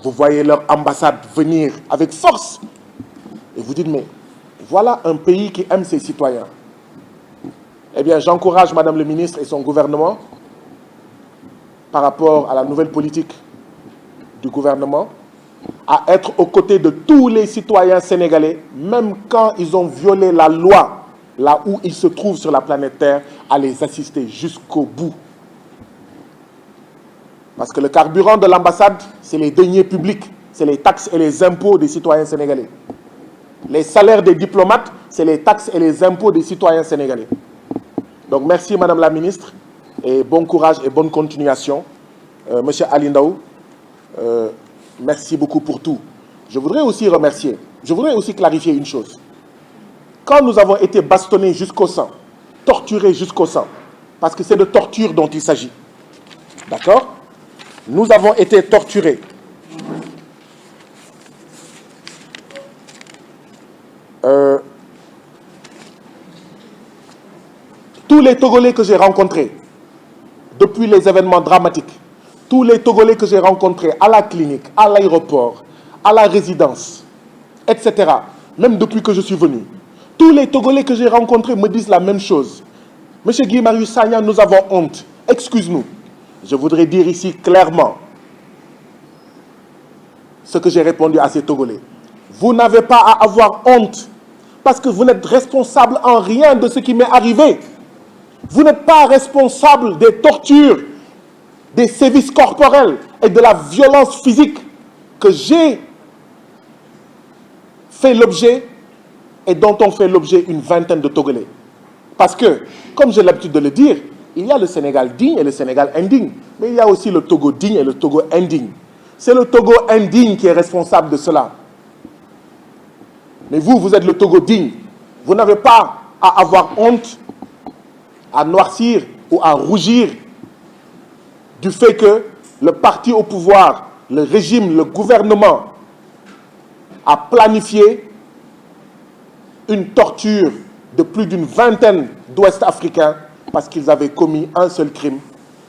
vous voyez leur ambassade venir avec force. Et vous dites, mais voilà un pays qui aime ses citoyens. Eh bien, j'encourage Madame le ministre et son gouvernement par rapport à la nouvelle politique du gouvernement à être aux côtés de tous les citoyens sénégalais, même quand ils ont violé la loi, là où ils se trouvent sur la planète Terre, à les assister jusqu'au bout. Parce que le carburant de l'ambassade, c'est les deniers publics, c'est les taxes et les impôts des citoyens sénégalais. Les salaires des diplomates, c'est les taxes et les impôts des citoyens sénégalais. Donc merci Madame la Ministre, et bon courage et bonne continuation. Monsieur Alindao, merci beaucoup pour tout. Je voudrais aussi remercier, je voudrais aussi clarifier une chose. Quand nous avons été bastonnés jusqu'au sang, torturés jusqu'au sang, parce que c'est de torture dont il s'agit, d'accord? Nous avons été torturés. Tous les Togolais que j'ai rencontrés, depuis les événements dramatiques, tous les Togolais que j'ai rencontrés à la clinique, à l'aéroport, à la résidence, etc., même depuis que je suis venu, tous les Togolais que j'ai rencontrés me disent la même chose. Monsieur Guy Marius Sagna, nous avons honte. Excuse-nous. Je voudrais dire ici clairement ce que j'ai répondu à ces Togolais. Vous n'avez pas à avoir honte parce que vous n'êtes responsable en rien de ce qui m'est arrivé. Vous n'êtes pas responsable des tortures, des sévices corporels et de la violence physique que j'ai fait l'objet et dont ont fait l'objet une vingtaine de Togolais. Parce que, comme j'ai l'habitude de le dire, il y a le Sénégal digne et le Sénégal indigne, mais il y a aussi le Togo digne et le Togo indigne. C'est le Togo indigne qui est responsable de cela. Mais vous, vous êtes le Togo digne. Vous n'avez pas à avoir honte, à noircir ou à rougir du fait que le parti au pouvoir, le régime, le gouvernement a planifié une torture de plus d'une vingtaine d'Ouest-Africains parce qu'ils avaient commis un seul crime,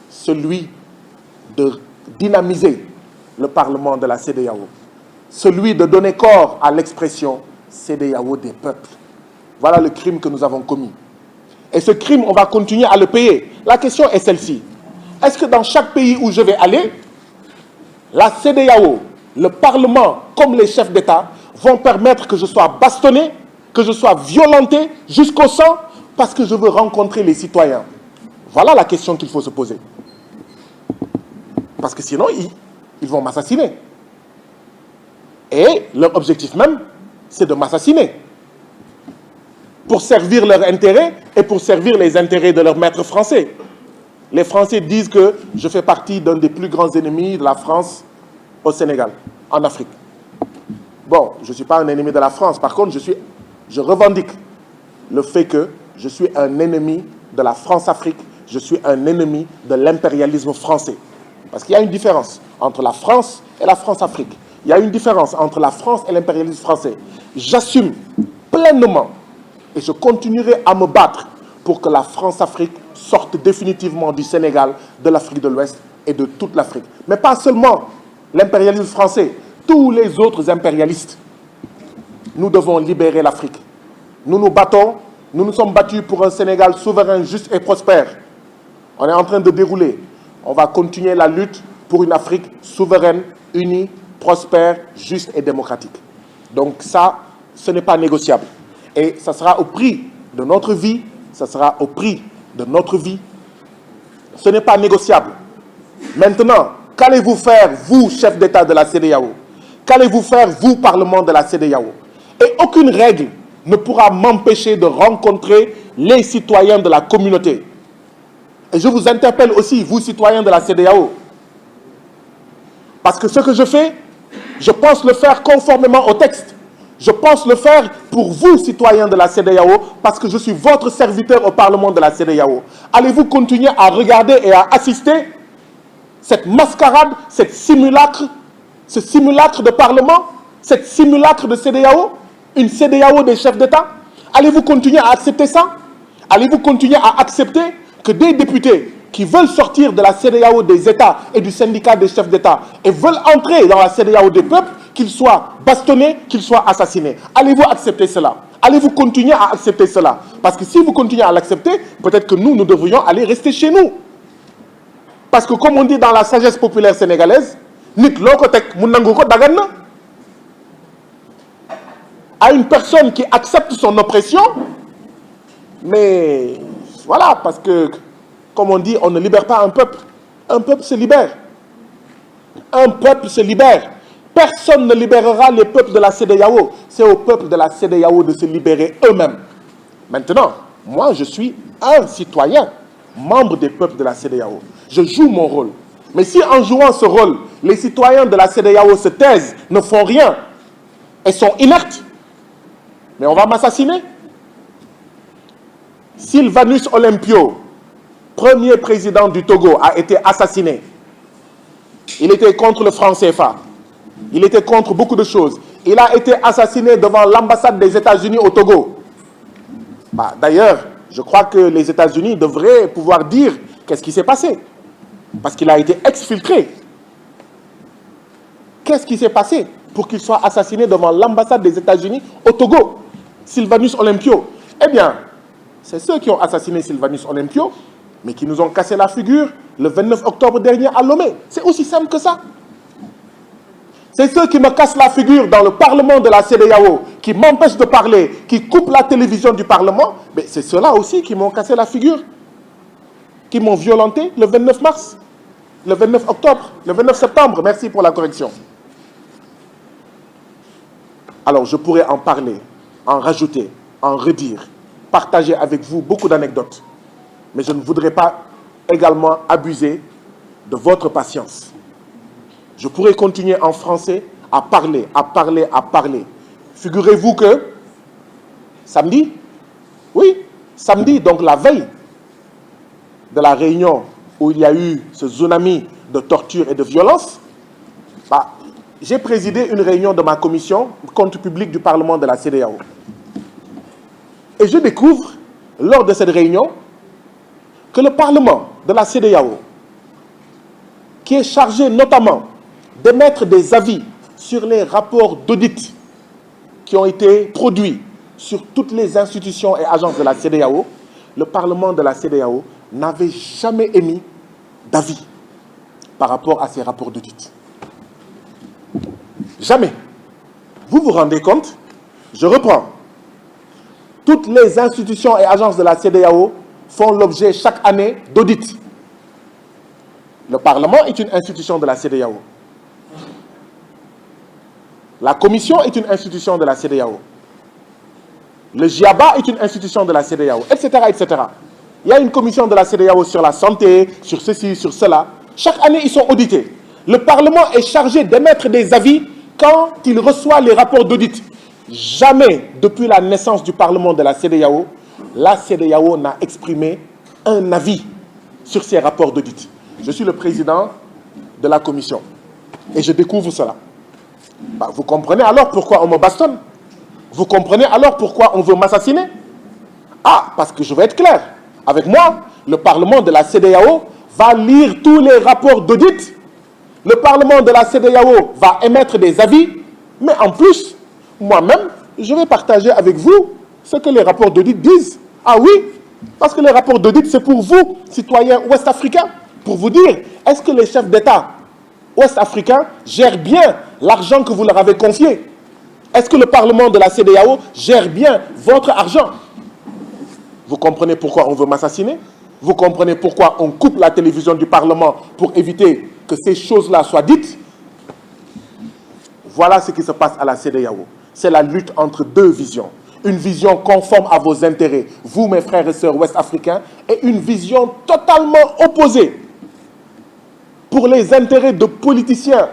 celui de dynamiser le Parlement de la CEDEAO, celui de donner corps à l'expression CEDEAO des peuples. Voilà le crime que nous avons commis. Et ce crime, on va continuer à le payer. La question est celle-ci. Est-ce que dans chaque pays où je vais aller, la CEDEAO, le Parlement, comme les chefs d'État, vont permettre que je sois bastonné, que je sois violenté jusqu'au sang parce que je veux rencontrer les citoyens? Voilà la question qu'il faut se poser. Parce que sinon, ils vont m'assassiner. Et leur objectif même, c'est de m'assassiner. Pour servir leurs intérêts et pour servir les intérêts de leurs maîtres français. Les Français disent que je fais partie d'un des plus grands ennemis de la France au Sénégal, en Afrique. Bon, je ne suis pas un ennemi de la France. Par contre, je revendique le fait que je suis un ennemi de la France-Afrique, je suis un ennemi de l'impérialisme français. Parce qu'il y a une différence entre la France et la France-Afrique. Il y a une différence entre la France et l'impérialisme français. J'assume pleinement et je continuerai à me battre pour que la France-Afrique sorte définitivement du Sénégal, de l'Afrique de l'Ouest et de toute l'Afrique. Mais pas seulement l'impérialisme français, tous les autres impérialistes. Nous devons libérer l'Afrique. Nous nous battons, nous nous sommes battus pour un Sénégal souverain, juste et prospère. On est en train de dérouler. On va continuer la lutte pour une Afrique souveraine, unie, prospère, juste et démocratique. Donc ça, ce n'est pas négociable. Et ça sera au prix de notre vie, ça sera au prix de notre vie. Ce n'est pas négociable. Maintenant, qu'allez-vous faire, vous, chef d'État de la CEDEAO? Qu'allez-vous faire, vous, Parlement de la CEDEAO? Et aucune règle ne pourra m'empêcher de rencontrer les citoyens de la communauté. Et je vous interpelle aussi, vous, citoyens de la CEDEAO. Parce que ce que je fais, je pense le faire conformément au texte. Je pense le faire pour vous, citoyens de la CEDEAO, parce que je suis votre serviteur au Parlement de la CEDEAO. Allez-vous continuer à regarder et à assister cette mascarade, ce simulacre de Parlement, cette simulacre de CEDEAO, une CEDEAO des chefs d'État? Allez-vous continuer à accepter ça? Allez-vous continuer à accepter que des députés qui veulent sortir de la CEDEAO des États et du syndicat des chefs d'État et veulent entrer dans la CEDEAO des peuples, qu'ils soient bastonnés, qu'ils soient assassinés? Allez-vous accepter cela? Allez-vous continuer à accepter cela? Parce que si vous continuez à l'accepter, peut-être que nous devrions aller rester chez nous. Parce que comme on dit dans la sagesse populaire sénégalaise, nit loko tek mu nangu ko dagan na. À une personne qui accepte son oppression, mais voilà, parce que, comme on dit, on ne libère pas un peuple. Un peuple se libère. Un peuple se libère. Personne ne libérera les peuples de la CEDEAO. C'est au peuple de la CEDEAO de se libérer eux-mêmes. Maintenant, moi, je suis un citoyen, membre des peuples de la CEDEAO. Je joue mon rôle. Mais si en jouant ce rôle, les citoyens de la CEDEAO se taisent, ne font rien, et sont inertes, mais on va m'assassiner. Sylvanus Olympio, premier président du Togo, a été assassiné. Il était contre le franc CFA. Il était contre beaucoup de choses. Il a été assassiné devant l'ambassade des États-Unis au Togo. D'ailleurs, je crois que les États-Unis devraient pouvoir dire qu'est-ce qui s'est passé. Parce qu'il a été exfiltré. Qu'est-ce qui s'est passé pour qu'il soit assassiné devant l'ambassade des États-Unis au Togo? Sylvanus Olympio. Eh bien, c'est ceux qui ont assassiné Sylvanus Olympio, mais qui nous ont cassé la figure le 29 octobre dernier à Lomé. C'est aussi simple que ça. C'est ceux qui me cassent la figure dans le Parlement de la CEDEAO, qui m'empêchent de parler, qui coupent la télévision du Parlement, mais c'est ceux-là aussi qui m'ont cassé la figure, qui m'ont violenté le 29 mars, le 29 octobre, le 29 septembre. Merci pour la correction. Alors, je pourrais en parler, en rajouter, en redire, partager avec vous beaucoup d'anecdotes. Mais je ne voudrais pas également abuser de votre patience. Je pourrais continuer en français à parler, à parler, à parler. Figurez-vous que samedi, oui, samedi, donc la veille de la réunion où il y a eu ce tsunami de torture et de violence, j'ai présidé une réunion de ma commission compte public du Parlement de la CEDEAO. Et je découvre, lors de cette réunion, que le Parlement de la CEDEAO, qui est chargé notamment d'émettre des avis sur les rapports d'audit qui ont été produits sur toutes les institutions et agences de la CEDEAO, le Parlement de la CEDEAO n'avait jamais émis d'avis par rapport à ces rapports d'audit. Jamais. Vous vous rendez compte? Je reprends. Toutes les institutions et agences de la CEDEAO font l'objet chaque année d'audits. Le Parlement est une institution de la CEDEAO. La Commission est une institution de la CEDEAO. Le GIABA est une institution de la CEDEAO, etc., etc. Il y a une commission de la CEDEAO sur la santé, sur ceci, sur cela. Chaque année, ils sont audités. Le Parlement est chargé d'émettre des avis quand il reçoit les rapports d'audit. Jamais, depuis la naissance du Parlement de la CEDEAO, la CEDEAO n'a exprimé un avis sur ces rapports d'audit. Je suis le président de la commission et je découvre cela. Bah, vous comprenez alors pourquoi on me bastonne? Vous comprenez alors pourquoi on veut m'assassiner? Ah, parce que je vais être clair. Avec moi, le Parlement de la CEDEAO va lire tous les rapports d'audit. Le Parlement de la CEDEAO va émettre des avis. Mais en plus, moi-même, je vais partager avec vous ce que les rapports d'audit disent. Ah oui, parce que les rapports d'audit, c'est pour vous, citoyens ouest-africains, pour vous dire, est-ce que les chefs d'État ouest-africains gèrent bien l'argent que vous leur avez confié? Est-ce que le Parlement de la CEDEAO gère bien votre argent? Vous comprenez pourquoi on veut m'assassiner? Vous comprenez pourquoi on coupe la télévision du Parlement pour éviter que ces choses-là soient dites? Voilà ce qui se passe à la CEDEAO. C'est la lutte entre deux visions. Une vision conforme à vos intérêts, vous, mes frères et sœurs ouest-africains, et une vision totalement opposée pour les intérêts de politiciens,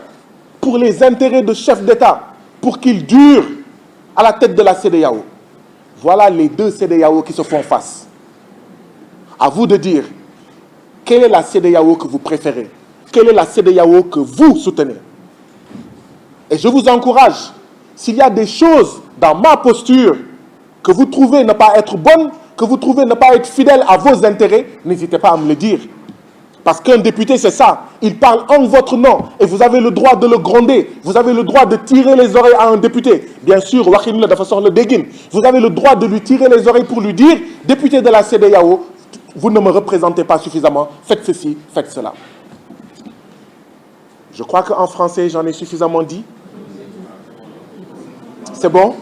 pour les intérêts de chefs d'État, pour qu'ils durent à la tête de la CEDEAO. Voilà les deux CEDEAO qui se font face. À vous de dire, quelle est la CEDEAO que vous préférez? Quelle est la CEDEAO que vous soutenez? Et je vous encourage, s'il y a des choses dans ma posture que vous trouvez ne pas être bonnes, que vous trouvez ne pas être fidèles à vos intérêts, n'hésitez pas à me le dire. Parce qu'un député, c'est ça. Il parle en votre nom et vous avez le droit de le gronder. Vous avez le droit de tirer les oreilles à un député. Bien sûr, de façon le déguine. Vous avez le droit de lui tirer les oreilles pour lui dire, député de la CEDEAO, vous ne me représentez pas suffisamment, faites ceci, faites cela. Je crois qu'en français, j'en ai suffisamment dit. C'est bon?